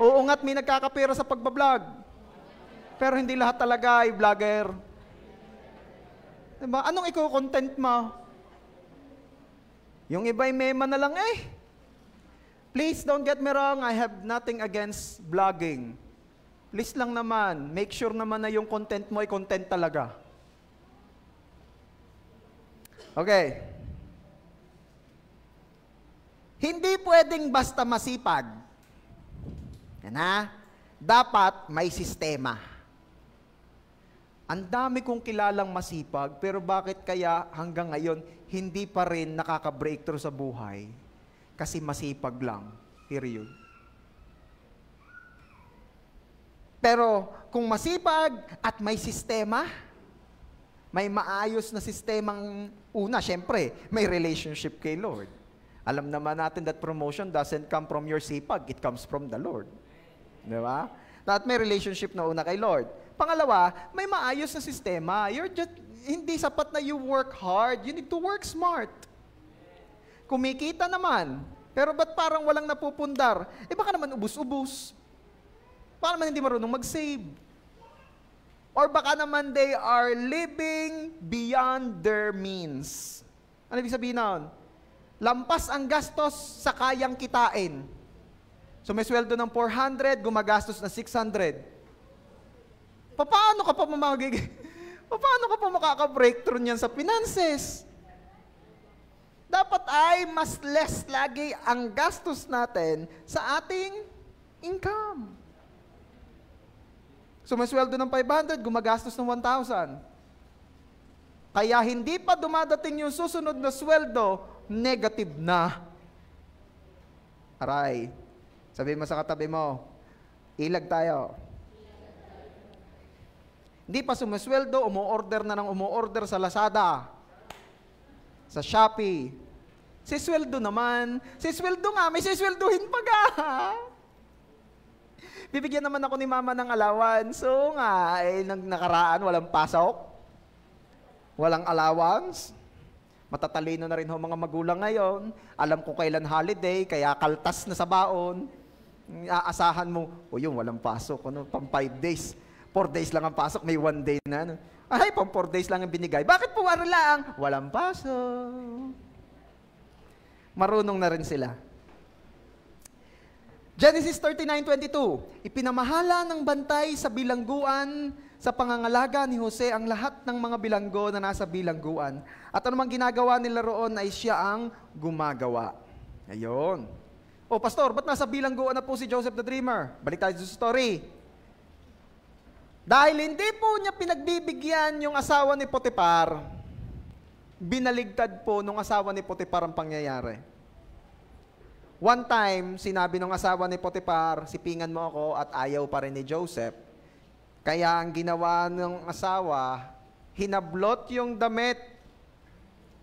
Oo nga't may nagkakapera sa pagbablog. Pero hindi lahat talaga ay vlogger. Diba? Anong i-content mo? Yung iba'y mema na lang eh. Please don't get me wrong, I have nothing against vlogging. Please lang naman, make sure naman na yung content mo ay content talaga. Okay. Hindi pwedeng basta masipag. Yan ha? Dapat may sistema. Ang dami kong kilalang masipag, pero bakit kaya hanggang ngayon, hindi pa rin nakaka-breakthrough sa buhay? Kasi masipag lang. Period. Pero kung masipag at may sistema, may maayos na sistemang una, syempre, may relationship kay Lord. Alam naman natin that promotion doesn't come from your sipag, it comes from the Lord. Di ba? At may relationship na una kay Lord. Pangalawa, may maayos na sistema. Hindi sapat na you work hard, you need to work smart. Kumikita naman, pero ba't parang walang napupundar? Baka naman ubus-ubus. Baka naman hindi marunong mag-save. Or baka naman they are living beyond their means. Ano ibig sabihin nun? Lampas ang gastos sa kayang kitain. So may sweldo ng 400, gumagastos na 600. Paano ka pa makaka-breakthrough niyan sa finances? Dapat ay mas less lagi ang gastos natin sa ating income. So may sweldo ng 500, gumagastos ng 1,000. Kaya hindi pa dumadating yung susunod na sweldo, negative na. Aray. Sabi mo sa katabi mo, ilag tayo. Hindi pa sumasweldo, umu-order na ng umu-order sa Lazada, sa Shopee. Sisweldo naman. Sisweldo nga, may sisweldohin pa ga. Bibigyan naman ako ni mama ng allowance. So nga, nakaraan, walang pasok. Walang allowance. Matatalino na rin ho mga magulang ngayon. Alam ko kailan holiday, kaya kaltas na sa baon. Aasahan mo, yung walang pasok, pang 5 days. 4 days lang ang pasok, may 1 day na. Ay, pang 4 days lang ang binigay. Bakit po lang? Walang pasok. Marunong na rin sila. Genesis 39:22, ipinamahala ng bantay sa bilangguan sa pangangalaga ni Jose ang lahat ng mga bilanggo na nasa bilangguan. At anumang ginagawa nila roon ay siya ang gumagawa. Ayun. O pastor, ba't nasa bilangguan na po si Joseph the Dreamer? Balik tayo sa story. Dahil hindi po niya pinagbibigyan yung asawa ni Potiphar, binaligtad po nung asawa ni Potiphar ang pangyayari. One time, sinabi ng asawa ni Potiphar, sipingan mo ako at ayaw pa rin ni Joseph. Kaya ang ginawa ng asawa, hinablot yung damit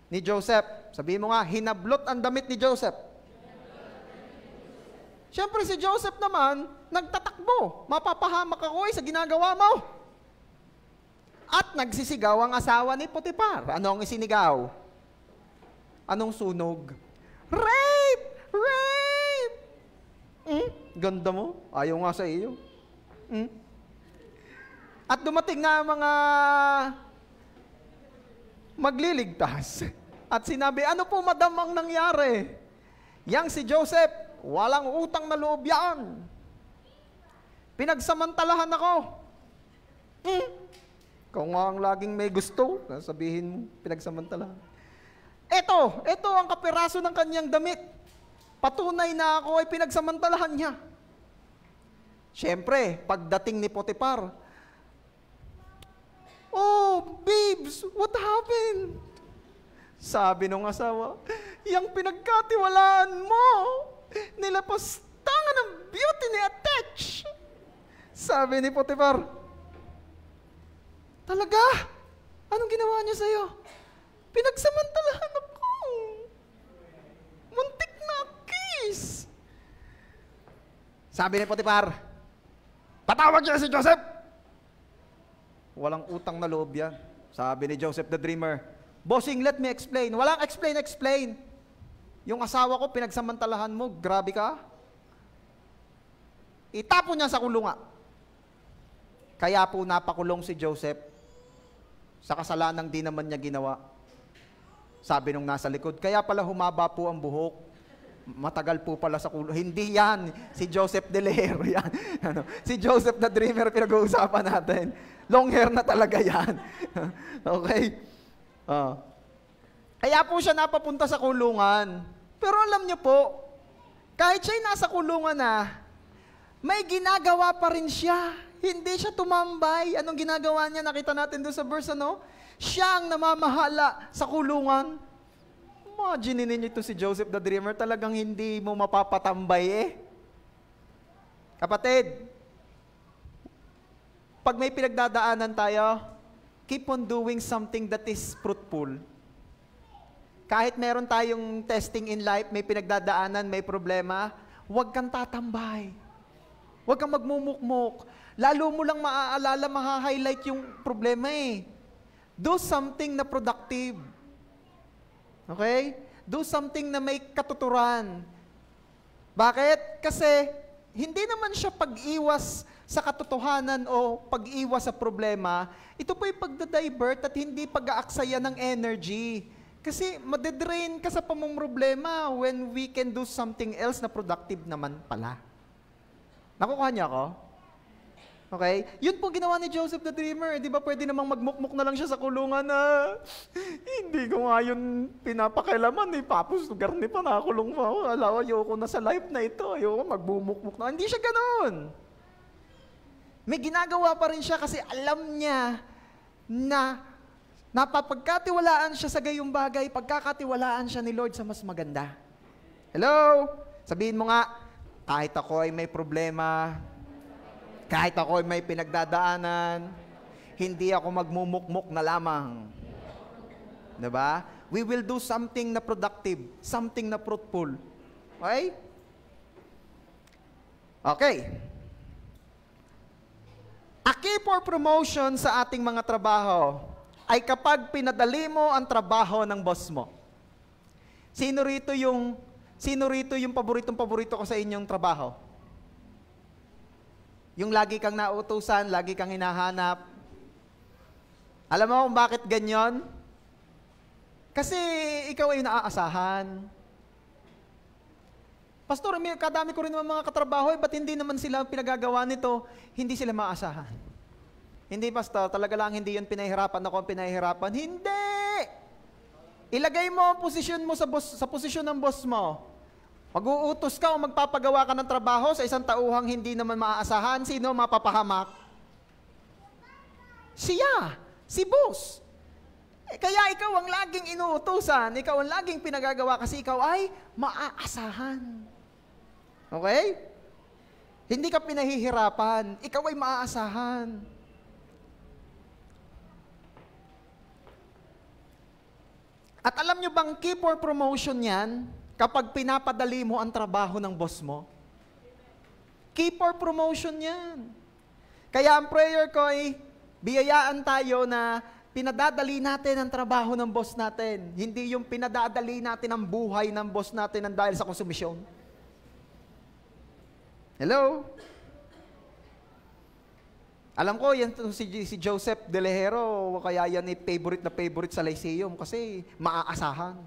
ni Joseph. Sabihin mo nga, hinablot ang damit ni Joseph. Siyempre si Joseph naman, nagtatakbo. Mapapahamak ako sa ginagawa mo. At nagsisigaw ang asawa ni Potiphar. Ano ang isinigaw? Anong sunog? Rape! Rape! Ganda mo. Ayaw nga sa iyo. At dumating nga mga magliligtas. At sinabi, ano po madam ang nangyari? Yang si Joseph, walang utang na loob yan. Pinagsamantalahan ako. Kung nga ang laging may gusto, sabihin mo, pinagsamantalahan. Ito ang kapiraso ng kanyang damit. Patunay na ako ay pinagsamantalahan niya. Siyempre, pagdating ni Potiphar, oh, babes, what happened? Sabi nung asawa, yung pinagkatiwalaan mo, nilapastangan ng beauty ni Atech. Sabi ni Potiphar, talaga? Anong ginawa niya sa'yo? Pinagsamantalahan ako. Muntik na kiss. Sabi ni Potiphar, patawag niya si Joseph. Walang utang na loob yan. Sabi ni Joseph the Dreamer, bossing, let me explain. Walang explain. Yung asawa ko, pinagsamantalahan mo, grabe ka. Itapon niya sa kulungan. Kaya po napakulong si Joseph sa kasalanang di naman niya ginawa. Sabi nung nasa likod, kaya pala humaba po ang buhok. Matagal po pala sa kulungan. Hindi yan. Si Joseph de Leher yan. Si Joseph the Dreamer pinag-uusapan natin. Long hair na talaga yan. Okay? Kaya po siya napapunta sa kulungan. Pero alam niyo po, kahit siya'y nasa kulungan na, may ginagawa pa rin siya. Hindi siya tumambay. Anong ginagawa niya? Nakita natin doon sa verse, ano? Siya ang namamahala sa kulungan. Imagine ninyo ito si Joseph the Dreamer, talagang hindi mo mapapatambay eh. Kapatid, pag may pinagdadaanan tayo, keep on doing something that is fruitful. Kahit meron tayong testing in life, may pinagdadaanan, may problema, huwag kang tatambay. Huwag kang magmumukmuk. Lalo mo lang maaalala, maha-highlight yung problema eh. Do something na productive. Okay? Do something na may katuturan. Bakit? Kasi hindi naman siya pag-iwas sa katotohanan o pag-iwas sa problema. Ito po yung pagdadivert at hindi pag-aaksaya ng energy. Kasi madedrain ka sa pamumroblema when we can do something else na productive naman pala. Nakukuha niya ako? Okay? Yun po ginawa ni Joseph the Dreamer. Di ba pwede namang magmukmuk na lang siya sa kulungan na hindi ko nga yun pinapakailaman. Papos, garni pa nakakulong mo. Ayoko na sa life na ito. Ayoko magbumukmuk na. Hindi siya ganoon. May ginagawa pa rin siya kasi alam niya na napapagkatiwalaan siya sa gayong bagay, pagkakatiwalaan siya ni Lord sa mas maganda. Hello? Sabihin mo nga, kahit ako ay may problema, kahit ako ay may pinagdadaanan, hindi ako magmumukmuk na lamang. Diba? We will do something na productive, something na fruitful. Okay? Okay. A key for promotion sa ating mga trabaho ay kapag pinadali mo ang trabaho ng boss mo. Sino rito yung paboritong-paborito ko sa inyong trabaho? Yung lagi kang nautusan, lagi kang hinahanap. Alam mo kung bakit ganyan? Kasi ikaw ay naaasahan. Pastor, kadami ko rin naman mga katrabaho, ba't hindi naman sila pinagagawa nito? Hindi sila maasahan. Hindi, Pastor, talaga lang hindi yun pinahirapan ako ang pinahirapan. Hindi! Ilagay mo ang posisyon mo sa posisyon ng boss mo. Mag-uutos ka o magpapagawa ka ng trabaho sa isang tauhang hindi naman maaasahan, sino mapapahamak? Siya, si boss. Kaya ikaw ang laging inuutusan, ikaw ang laging pinagagawa kasi ikaw ay maaasahan. Okay? Hindi ka pinahihirapan. Ikaw ay maaasahan. At alam nyo bang key for promotion yan kapag pinapadali mo ang trabaho ng boss mo? Key for promotion yan. Kaya ang prayer ko ay biyayaan tayo na pinadadali natin ang trabaho ng boss natin. Hindi yung pinadadali natin ang buhay ng boss natin dahil sa konsumisyon. Hello? Alam ko, yan si Joseph De Lejero, kaya yan ay favorite na favorite sa Lyceum kasi maaasahan.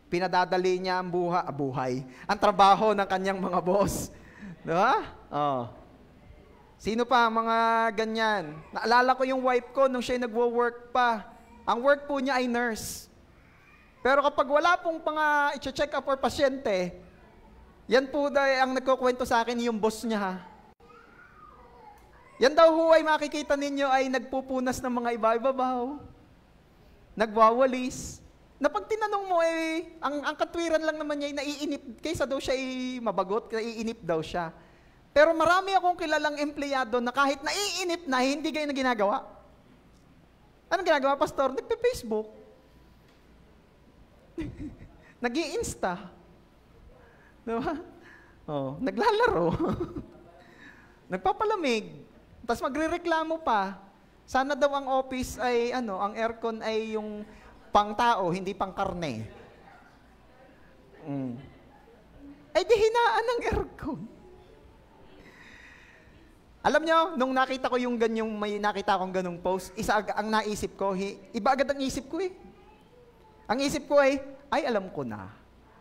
Pinadadali niya ang buhay, ang trabaho ng kanyang mga boss. Diba? Oh. Sino pa mga ganyan? Naalala ko yung wife ko nung siya nagwo-work pa. Ang work po niya ay nurse. Pero kapag wala pong i-check up or pasyente, yan po dahil ang nagkukwento sa akin yung boss niya. Yan daw ho ay makikita ninyo ay nagpupunas ng mga iba-ibabaw, nagwawalis. Na pag tinanong mo ang katwiran lang naman niya ay naiinip, kaysa daw siya ay mabagot, naiinip daw siya. Pero marami akong kilalang empleyado na kahit naiinip na, hindi ganyan na ginagawa. Anong ginagawa, pastor? Nagpe-Facebook. Nag-i-insta. Diba? Oh, naglalaro. Nagpapalamig. Tapos magrereklamo pa. Sana daw ang office ay, ang aircon ay yung pang tao, hindi pang karne. Ay di hinaan ng aircon. Alam nyo, nung nakita ko may nakita akong ganung post, isa ang naisip ko, iba agad ang isip ko eh. Ang isip ko ay alam ko na.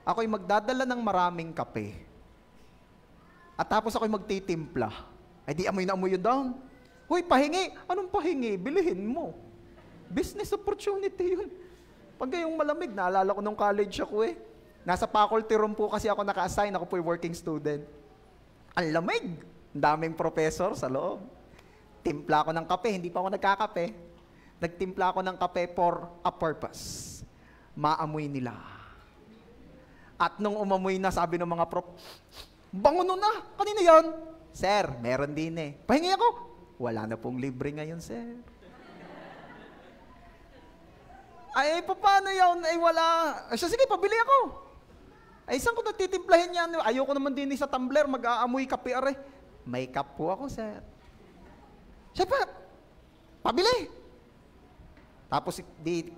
Ako'y magdadala ng maraming kape. At tapos ako'y magtitimpla. Ay di amoy na amoy yun down. Huy, pahingi. Anong pahingi? Bilihin mo. Business opportunity yun. Pag gayong malamig, naalala ko nung college ako eh. Nasa faculty room po kasi ako naka-assign. Ako po yung working student. Ang lamig. Ang daming professor sa loob. Timpla ako ng kape. Hindi pa ako nagkakape. Nagtimpla ako ng kape for a purpose. Maamoy nila. At nung umamoy na, sabi ng mga prof, bango nun na. Kanina yan? Sir, meron din eh. Pahingi ako. Wala na pong libre ngayon, sir. Ay, paano yun? Ay, wala. Ay, sige, pabili ako. Ay, saan ko nagtitimplahin yan? Ayoko naman din sa tumbler, mag-aamoy kape are. May cup po ako, sir. Siya pa, pabili. Tapos,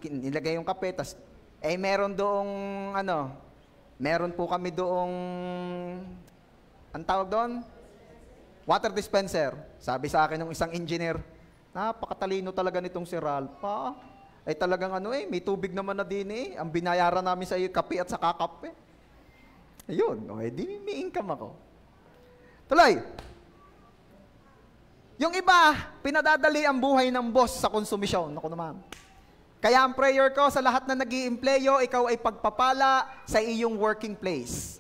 nilagay yung kape, tas, meron doong, meron po kami doong, ang tawag doon? Water dispenser. Sabi sa akin ng isang engineer, napakatalino talaga nitong si Ralpha. Ay talagang may tubig naman na din eh. Ang binayaran namin sa iyo, kape at saka kape. Ayun, di may income ako. Tuloy. Yung iba, pinadadali ang buhay ng boss sa konsumisyon. Naku naman. Kaya ang prayer ko sa lahat na nag-iempleyo, ikaw ay pagpapala sa iyong working place.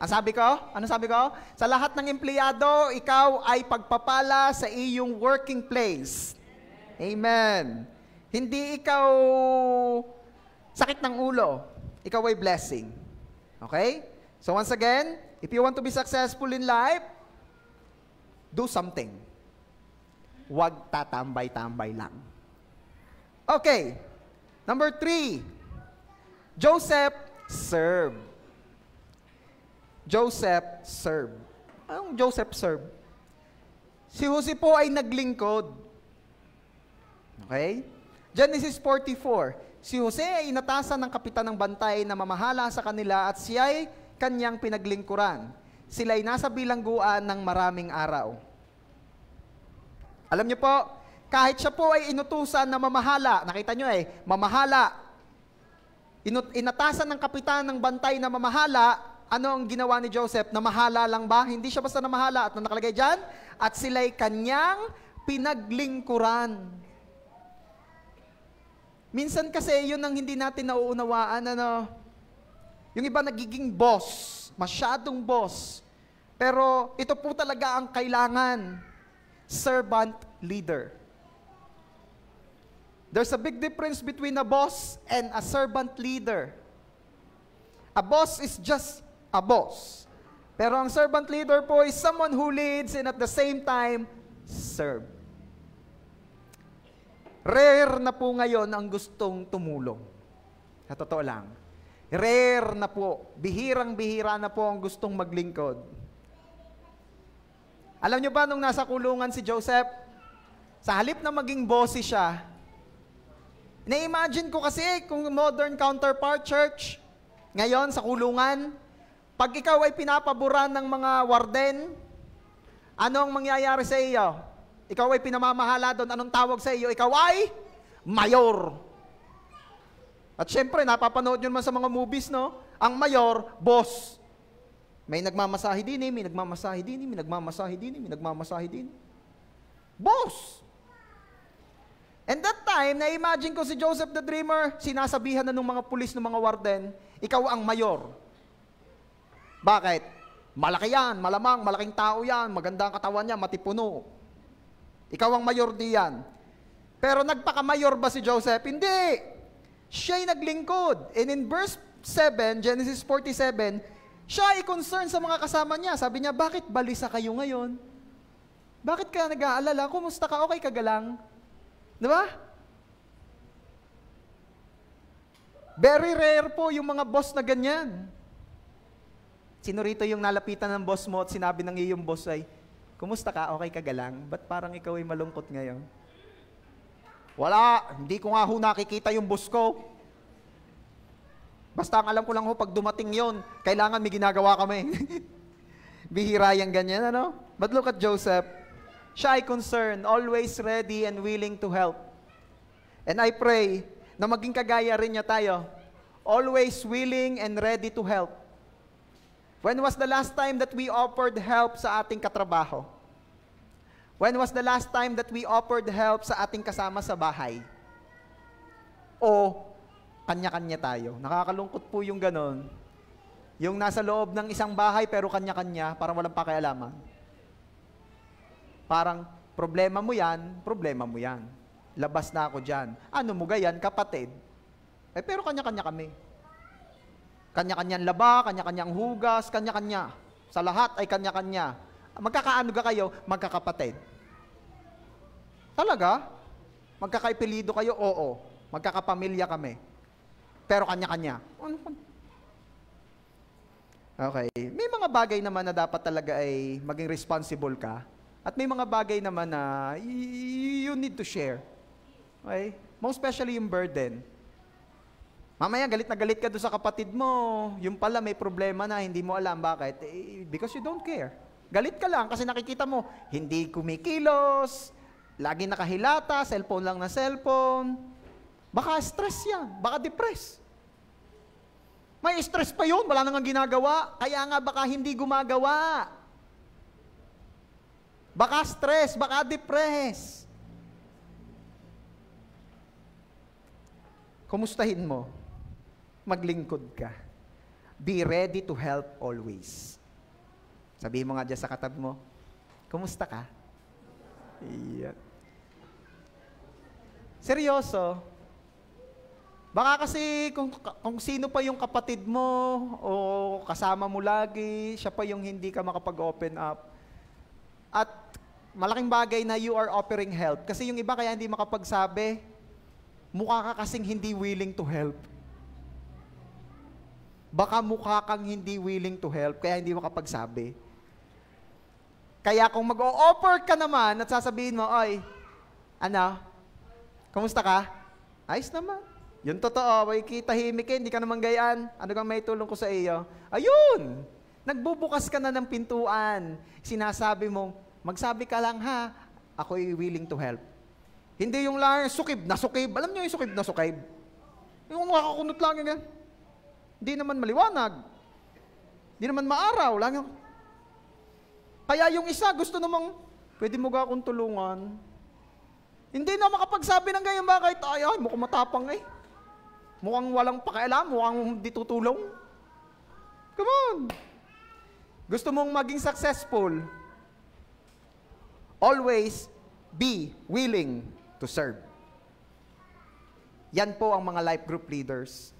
Ang sabi ko? Ano sabi ko? Sa lahat ng empleyado, ikaw ay pagpapala sa iyong working place. Amen. Hindi ikaw sakit ng ulo. Ikaw ay blessing. Okay? So once again, if you want to be successful in life, do something. Huwag tatambay-tambay lang. Okay. Number 3. Joseph served. Joseph served. Anong Joseph served? Si Jose po ay naglingkod. Okay? Genesis 44. Si Jose ay inatasan ng kapitan ng bantay na mamahala sa kanila at siya ay kanyang pinaglingkuran. Sila ay nasa bilangguan ng maraming araw. Alam niyo po, kahit siya po ay inutusan na mamahala, nakita niyo mamahala. Inatasan ng kapitan ng bantay na mamahala. Ano ang ginawa ni Joseph? Namahala lang ba? Hindi siya basta namahala. At nakalagay dyan, at sila'y kanyang pinaglingkuran. Minsan kasi yun ang hindi natin nauunawaan. Yung iba nagiging boss, masyadong boss. Pero ito po talaga ang kailangan. Servant leader. There's a big difference between a boss and a servant leader. A boss is just a boss. Pero ang servant leader po is someone who leads and at the same time, serve. Rare na po ngayon ang gustong tumulong. Sa totoo lang. Rare na po. Bihirang-bihira na po ang gustong maglingkod. Alam nyo ba nung nasa kulungan si Joseph, sa halip na maging bossy siya, na-imagine ko kasi kung modern counterpart church, ngayon sa kulungan, pag ikaw ay pinapaboran ng mga warden, ano ang mangyayari sa iyo? Ikaw ay pinamamahala doon, anong tawag sa iyo? Ikaw ay mayor. At syempre, napapanood nyo naman sa mga movies, no? Ang mayor, boss. May nagmamasahe din, may nagmamasahe din, may nagmamasahe din, may nagmamasahe din. Boss! And that time, na-imagine ko si Joseph the Dreamer, sinasabihan na ng mga pulis, ng mga warden, ikaw ang mayor. Bakit? Malaki yan, malamang, malaking tao yan, maganda ang katawan niya, matipuno. Ikaw ang mayor diyan. Pero nagpaka-mayor ba si Joseph? Hindi! Siya'y naglingkod. And in verse 7, Genesis 47, siya ay concerned sa mga kasama niya. Sabi niya, bakit balisa kayo ngayon? Bakit ka nag-aalala? Kumusta ka? Okay ka galang? Diba? Very rare po yung mga boss na ganyan. Sino rito yung nalapitan ng boss mo at sinabi ng iyong boss ay, kumusta ka? Okay ka galang? Ba't parang ikaw ay malungkot ngayon? Wala, hindi ko nga ho nakikita yung boss ko. Basta ang alam ko lang ho, pag dumating yon, kailangan may ginagawa kami. Bihira yung ganyan, ano? But look at Joseph. Siya ay concerned, always ready and willing to help. And I pray na maging kagaya rin niya tayo. Always willing and ready to help. When was the last time that we offered help sa ating katrabaho? When was the last time that we offered help sa ating kasama sa bahay? O kanya-kanya tayo? Nakakalungkot po yung ganon. Yung nasa loob ng isang bahay pero kanya-kanya, parang walang pakialaman. Parang problema mo yan. Labas na ako dyan. Ano mo gayan, kapatid? Pero kanya-kanya kami. Kanya-kanyang laba, kanya-kanyang hugas, kanya-kanya. Sa lahat ay kanya-kanya. Magkakaano ka kayo? Magkakapatid. Talaga? Magkakaipilido kayo? Oo. Magkakapamilya kami. Pero kanya-kanya. Okay. May mga bagay naman na dapat talaga ay maging responsible ka. At may mga bagay naman na you need to share. Okay? Most especially yung burden. Mamaya, galit na galit ka doon sa kapatid mo. Yung pala may problema na, hindi mo alam. Bakit? Because you don't care. Galit ka lang kasi nakikita mo, hindi kumikilos, lagi nakahilata, cellphone lang na cellphone. Baka stress yan, baka depress. May stress pa yun, wala nang ginagawa. Kaya nga baka hindi gumagawa. Baka stress, baka depress. Kumustahin mo? Maglingkod ka. Be ready to help always. Sabihin mo nga dyan sa katabi mo, kumusta ka? Yeah. Seryoso. Baka kasi kung sino pa yung kapatid mo o kasama mo lagi, siya pa yung hindi ka makapag-open up. At malaking bagay na you are offering help. Kasi yung iba kaya hindi makapagsabi, mukha ka kasing hindi willing to help. Baka mukha kang hindi willing to help, kaya hindi makapagsabi. Kaya kung mag-o-offer ka naman at sasabihin mo, oy, ano, kumusta ka? Ayos naman. Yung totoo, may kitahimik hindi ka naman gayaan. Ano kang may tulong ko sa iyo? Ayun! Nagbubukas ka na ng pintuan. Sinasabi mo, magsabi ka lang ha, ako'y willing to help. Hindi yung lang, sukib na sukib. Alam niyo yung sukib na sukib? Yung makakunot lang yan. Hindi naman maliwanag. Hindi naman maaraw. Lang. Kaya yung isa, gusto namang, pwede mo ga akong tulungan. Hindi na makapagsabi ng ganyan, bakit? Ay, mukhang matapang eh. Mukhang walang pakialam, mukhang di tutulong. Come on. Gusto mong maging successful, always be willing to serve. Yan po ang mga life group leaders.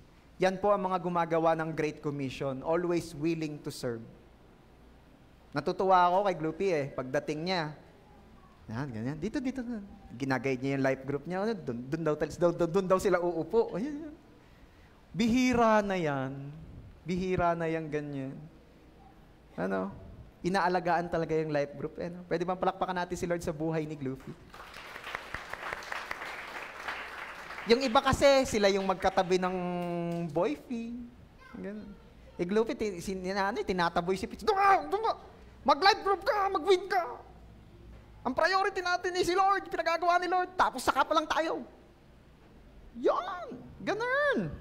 Yan po ang mga gumagawa ng Great Commission, always willing to serve. Natutuwa ako kay Gloopy pagdating niya. Yan, ganyan. Dito. Ginagay niya yung life group niya. Doon daw sila uupo. Ayan. Bihira na yan, ganyan. Inaalagaan talaga yung life group. Pwede bang palakpakan natin si Lord sa buhay ni Gloopy? Yung iba kasi, sila yung magkatabi ng boyfriend. Ganun. Gloopy, tinataboy si Pitch. Doon ka! Mag-life group ka! Mag-win ka! Ang priority natin si Lord, pinagagawa ni Lord, tapos saka pa lang tayo. Yan! Ganun!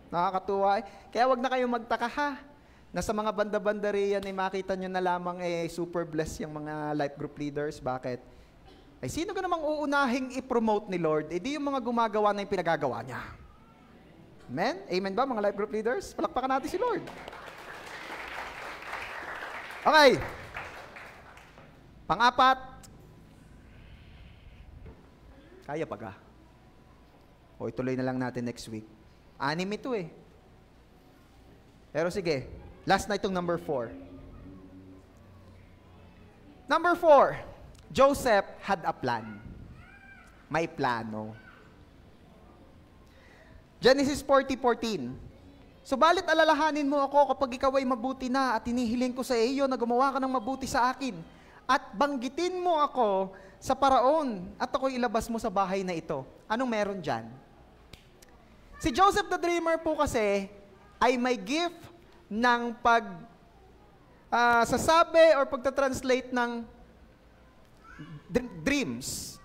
Nakakatuwa Kaya wag na kayong magtaka ha. Nasa mga banda-banda riyan makita nyo na lamang super blessed yung mga life group leaders. Bakit? Ay sino ka namang uunahing i-promote ni Lord? Di yung mga gumagawa na yung pinagagawa niya. Amen? Amen ba mga life group leaders? Palakpakan natin si Lord. Okay. Pang-apat. Kaya pa ka? O ituloy na lang natin next week. 6 ito Pero sige, last na itong number 4. Number 4, Joseph had a plan. May plano. Genesis 40:14. Subalit alalahanin mo ako kapag ikaw ay mabuti na at hinihiling ko sa iyo na gumawa ka ng mabuti sa akin. At banggitin mo ako sa paraon at ako'y ilabas mo sa bahay na ito. Anong meron dyan? Si Joseph the Dreamer po kasi ay may gift ng sasabi or pagta-translate ng dreams.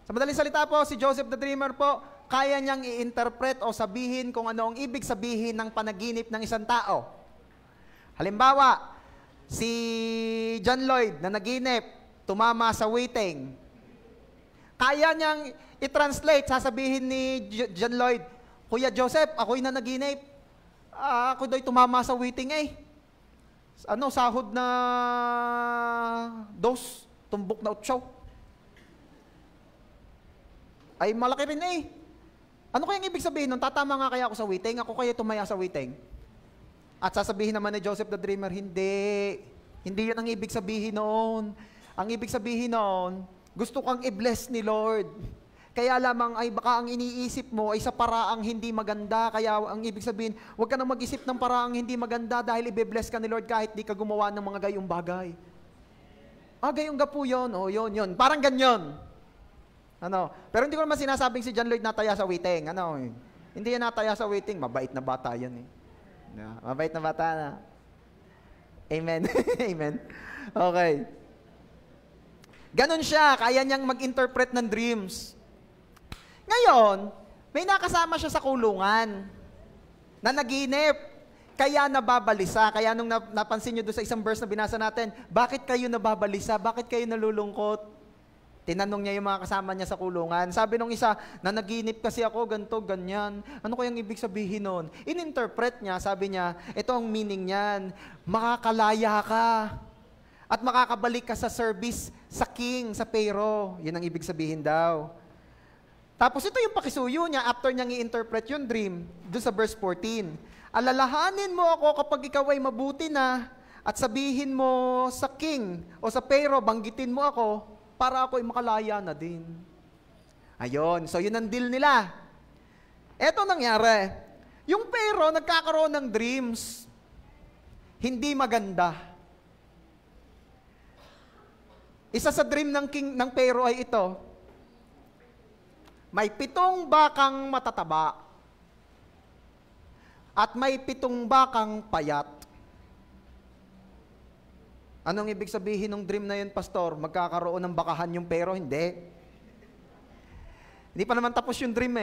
Sa madaling salita po, si Joseph the Dreamer po, kaya niyang i-interpret o sabihin kung ano ang ibig sabihin ng panaginip ng isang tao. Halimbawa, si John Lloyd na naginip, tumama sa waiting. Kaya niyang i-translate, sasabihin ni John Lloyd, Kuya Joseph, ako'y na naginip. Ako do'y tumama sa waiting sahod na 2, tumbok na 8. Ay malaki rin Ano kayang ibig sabihin nun? Tatama nga kaya ako sa waiting? Ako kaya tumaya sa waiting? At sasabihin naman ni Joseph the Dreamer, hindi. Hindi yun ang ibig sabihin noon. Ang ibig sabihin noon, gusto kang i-bless ni Lord. Kaya lamang ay baka ang iniisip mo ay sa paraang hindi maganda. Kaya ang ibig sabihin, huwag ka nang mag-isip ng paraang hindi maganda dahil i-bless ka ni Lord kahit di ka gumawa ng mga gayong bagay. Gayong gapo yun. Yun. Parang ganyan. Pero hindi ko naman sinasabing si John Lloyd nataya sa waiting. Hindi yan nataya sa waiting. Mabait na bata yan Mabait na bata na. Amen. Amen. Okay. Ganon siya. Kaya niyang mag-interpret ng dreams. Ngayon, may nakasama siya sa kulungan na naginip. Kaya nababalisa. Kaya nung napansin nyo doon sa isang verse na binasa natin, bakit kayo nababalisa? Bakit kayo nalulungkot? Tinanong niya yung mga kasama niya sa kulungan. Sabi nung isa, na naginip kasi ako, ganito, ganyan. Ano kayang ibig sabihin nun? In-interpret niya, sabi niya, ito ang meaning niyan. Makakalaya ka. At makakabalik ka sa service sa king, sa Pharaoh. Yun ang ibig sabihin daw. Tapos ito yung pakisuyo niya after niyang i-interpret yung dream, doon sa verse 14. Alalahanin mo ako kapag ikaw ay mabuti na at sabihin mo sa king o sa Pharaoh, banggitin mo ako, para ako'y makalaya na din. Ayun, so yun ang deal nila. Eto nangyari. Yung Pharaoh nagkakaroon ng dreams. Hindi maganda. Isa sa dream ng Pharaoh ay ito. May 7 bakang matataba. At may 7 bakang payat. Anong ibig sabihin ng dream na yun, Pastor? Magkakaroon ng bakahan yung Pharaoh? Hindi. Hindi pa naman tapos yung dream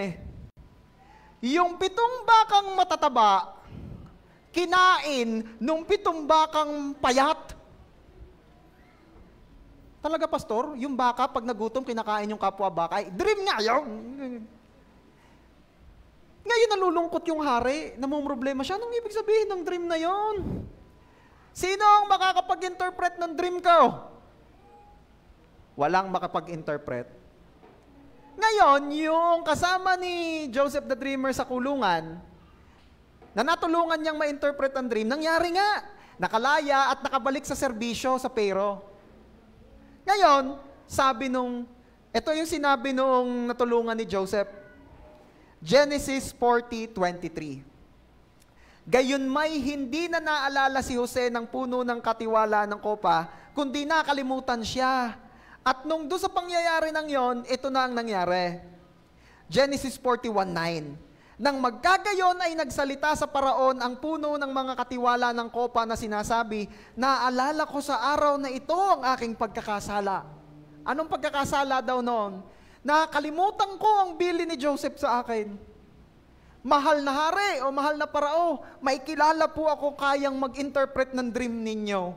Yung 7 bakang matataba, kinain nung 7 bakang payat. Talaga, Pastor? Yung baka, pag nagutom, kinakain yung kapwa baka. Dream nga yun. Ngayon, nalulungkot yung hari. Namumroblema siya. Anong ibig sabihin ng dream na yon? Sino ang makakapag-interpret ng dream ko? Walang makapag-interpret. Ngayon, yung kasama ni Joseph the Dreamer sa kulungan, na natulungan niyang ma-interpret ang dream, nangyari nga. nakalaya at nakabalik sa serbisyo sa Pero. Ngayon, ito yung sinabi noong natulungan ni Joseph. Genesis 40:23. Gayon may hindi na naalala si Jose ng puno ng katiwala ng kopa, kundi nakalimutan siya. At nung doon sa pangyayari ng yon, ito na ang nangyari. Genesis 41:9. Nang magkagayon ay nagsalita sa paraon ang puno ng mga katiwala ng kopa na sinasabi, naalala ko sa araw na ito ang aking pagkakasala. Anong pagkakasala daw noon? Nakalimutan ko ang bili ni Joseph sa akin. Mahal na hari o mahal na parao, may kilala po ako kayang mag-interpret ng dream ninyo.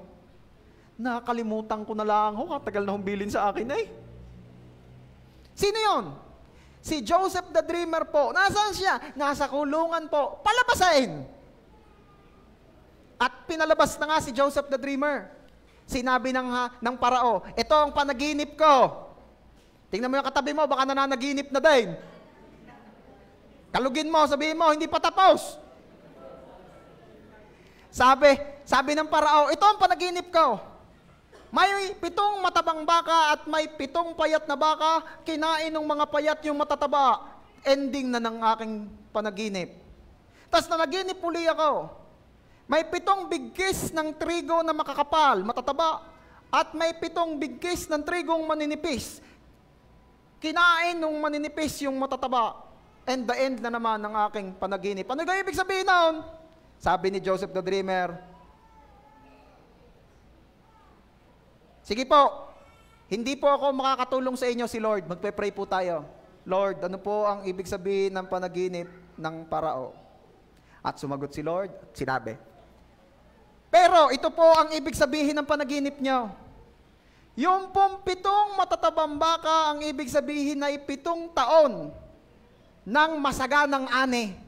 Nakalimutan ko na lang, katagal na humbilin sa akin eh. Sino yon? Si Joseph the Dreamer po. Nasaan siya? Nasa kulungan po. Palabasin! At pinalabas na nga si Joseph the Dreamer. Sinabi ng parao, ito ang panaginip ko. Tingnan mo yung katabi mo, baka nananaginip na din. Kalugin mo, sabihin mo, hindi pa tapos. Sabi ng parao, ito ang panaginip ko. May 7 matabang baka at may 7 payat na baka, kinain ng mga payat yung matataba. Ending na ng aking panaginip. Tapos nanaginip uli ako. May 7 bigkis ng trigo na makakapal, matataba, at may 7 bigkis ng trigong maninipis. Kinain ng maninipis yung matataba. And the end na naman ng aking panaginip. Ano ga ibig sabihin noon? Sabi ni Joseph the Dreamer, sige po, hindi po ako makakatulong sa inyo si Lord. Magpe-pray po tayo. Lord, ano po ang ibig sabihin ng panaginip ng parao? At sumagot si Lord, sinabi, pero ito po ang ibig sabihin ng panaginip nyo. Yung pong 7 matatabang baka, ang ibig sabihin ay 7 taon ng masaganang ani.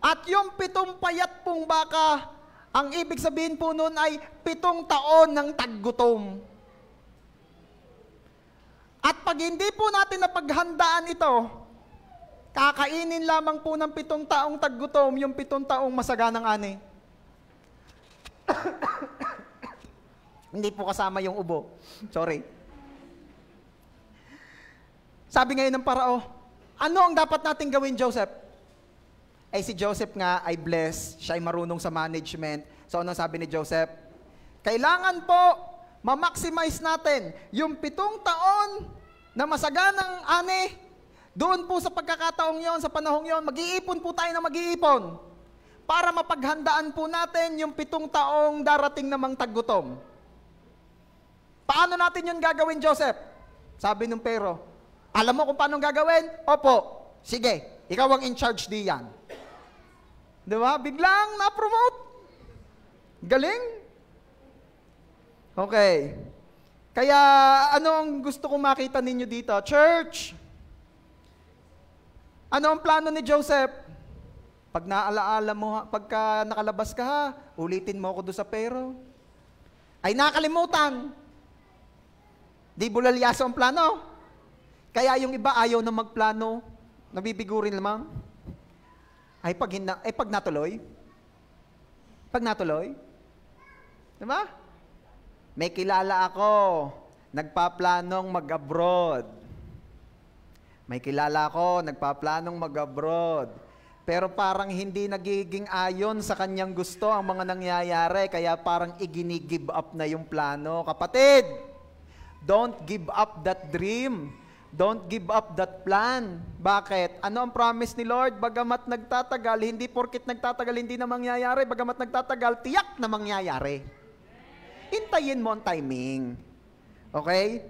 At yung 7 payat pong baka, ang ibig sabihin po nun ay 7 taon ng taggutom. At pag hindi po natin napaghandaan ito, kakainin lamang po ng 7 taong taggutom yung 7 taong masaganang ani. Hindi po kasama yung ubo. Sorry. Sabi ngayon ng parao, ano ang dapat natin gawin, Joseph? Ay si Joseph nga ay blessed, siya ay marunong sa management. So ano sabi ni Joseph? Kailangan po ma-maximize natin yung 7 taon na masaganang ani. Doon po sa pagkakataong yon, sa panahong yon, mag-iipon po tayo na mag-iipon para mapaghandaan po natin yung 7 taong darating namang taggutom. Paano natin yun gagawin, Joseph? Sabi ng Pero, alam mo kung paano gagawin? Opo, sige, ikaw ang in charge diyan. Diba? Biglang na-promote. Galing. Okay. Kaya ano ang gusto kong makita ninyo dito? Church, ano ang plano ni Joseph? Pag naalaala mo, pagka nakalabas ka ha, ulitin mo ako doon sa Pero. Ay nakalimutan. Di bulalyaso ang plano. Kaya yung iba ayaw na magplano, nabibigurin lamang. Ay pag natuloy? Pag natuloy? Diba? May kilala ako, nagpaplanong mag-abroad. May kilala ako, nagpaplanong mag-abroad. Pero parang hindi nagiging ayon sa kanyang gusto ang mga nangyayari, kaya parang igini-give up na yung plano. Kapatid, don't give up that dream. Don't give up that plan. Bakit? Ano ang promise ni Lord? Bagamat nagtatagal, hindi porkit nagtatagal, hindi na mangyayari. Bagamat nagtatagal, tiyak na mangyayari. Hintayin mo ang timing. Okay?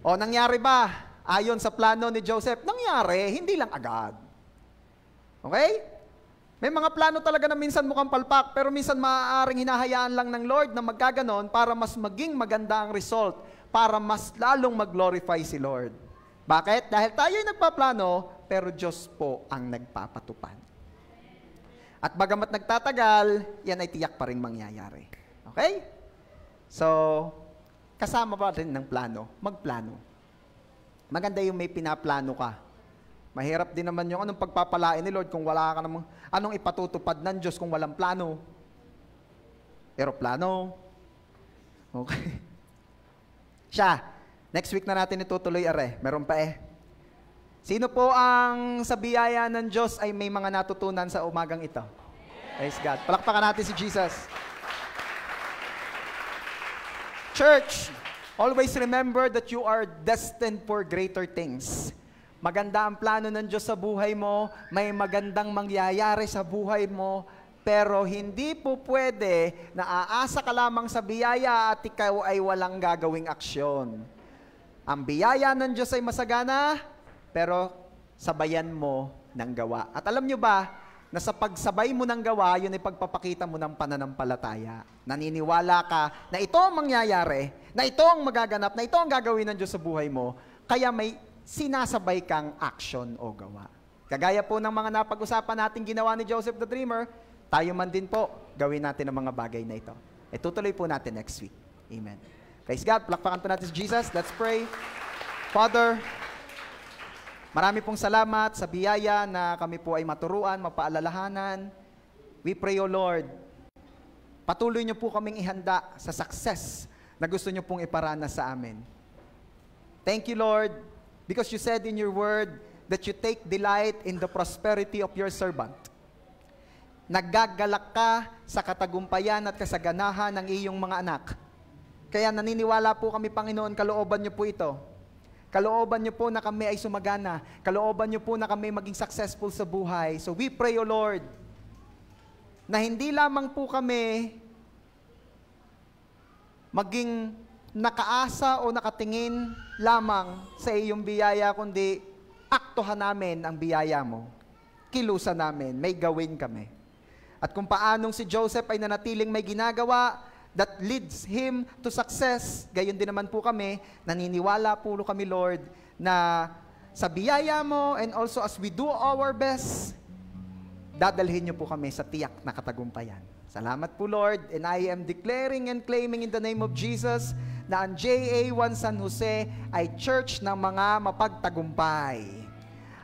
O, nangyari ba? Ayon sa plano ni Joseph, nangyari, hindi lang agad. Okay? May mga plano talaga na minsan mukhang palpak, pero minsan maaaring hinahayaan lang ng Lord na magkaganon para mas maging maganda ang result, para mas lalong mag-glorify si Lord. Bakit? Dahil tayo'y nagpaplano, pero Diyos po ang nagpapatupad. At bagamat nagtatagal, yan ay tiyak pa rin mangyayari. Okay? So, kasama pa rin ng plano, magplano. Maganda yung may pinaplano ka. Mahirap din naman yung anong pagpapalain ni Lord kung wala ka namang, anong ipatutupad ng Diyos kung walang plano. Aeroplano. Okay. Siya, next week na natin itutuloy, are. Meron pa eh. Sino po ang sa biyaya ng Diyos ay may mga natutunan sa umagang ito? Praise God. Palakpakan natin si Jesus. Church, always remember that you are destined for greater things. Maganda ang plano ng Diyos sa buhay mo, may magandang mangyayari sa buhay mo, pero hindi po pwede na aasa ka lamang sa biyaya at ikaw ay walang gagawing aksyon. Ang biyaya ng Diyos ay masagana, pero sabayan mo ng gawa. At alam nyo ba, na sa pagsabay mo ng gawa, yun ay pagpapakita mo ng pananampalataya. Naniniwala ka na ito ang mangyayari, na ito ang magaganap, na ito ang gagawin ng Diyos sa buhay mo, kaya may sinasabay kang action o gawa. Kagaya po ng mga napag-usapan natin ginawa ni Joseph the Dreamer, tayo man din po, gawin natin ang mga bagay na ito. Tutuloy po natin next week. Amen. Praise God, palakpakan po natin si Jesus. Let's pray. Father, marami pong salamat sa biyaya na kami po ay maturuan, mapaalalahanan. We pray, O Lord, patuloy niyo po kaming ihanda sa success na gusto niyo pong iparana sa amin. Thank you, Lord, because you said in your word that you take delight in the prosperity of your servant. Naggagalak ka sa katagumpayan at kasaganahan ng iyong mga anak. Kaya naniniwala po kami, Panginoon, kalooban niyo po ito. Kalooban niyo po na kami ay sumagana. Kalooban niyo po na kami maging successful sa buhay. So we pray, O Lord, na hindi lamang po kami maging nakaasa o nakatingin lamang sa iyong biyaya, kundi aktuhan namin ang biyaya mo. Kilusan namin, may gawin kami. At kung paanong si Joseph ay nanatiling may ginagawa that leads him to success, gayon din naman po kami, naniniwala po kami, Lord, na sa biyaya mo and also as we do our best, dadalhin niyo po kami sa tiyak na katagumpayan. Salamat po, Lord, and I am declaring and claiming in the name of Jesus na ang JA1 San Jose ay church ng mga mapagtagumpay.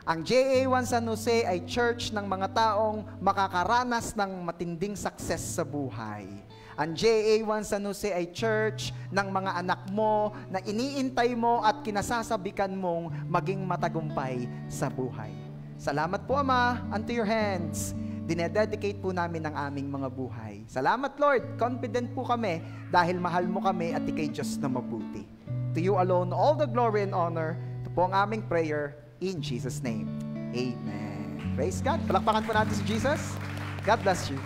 Ang JA1 San Jose ay church ng mga taong makakaranas ng matinding success sa buhay. Ang JA1 San Jose ay church ng mga anak mo na iniintay mo at kinasasabikan mong maging matagumpay sa buhay. Salamat po, Ama, unto your hands. Dinededicate po namin ang aming mga buhay. Salamat, Lord. Confident po kami dahil mahal mo kami at ikay Diyos na mabuti. To you alone, all the glory and honor. Ito po ang aming prayer. In Jesus' name, amen. Praise God. Palakpakan po natin si Jesus. God bless you.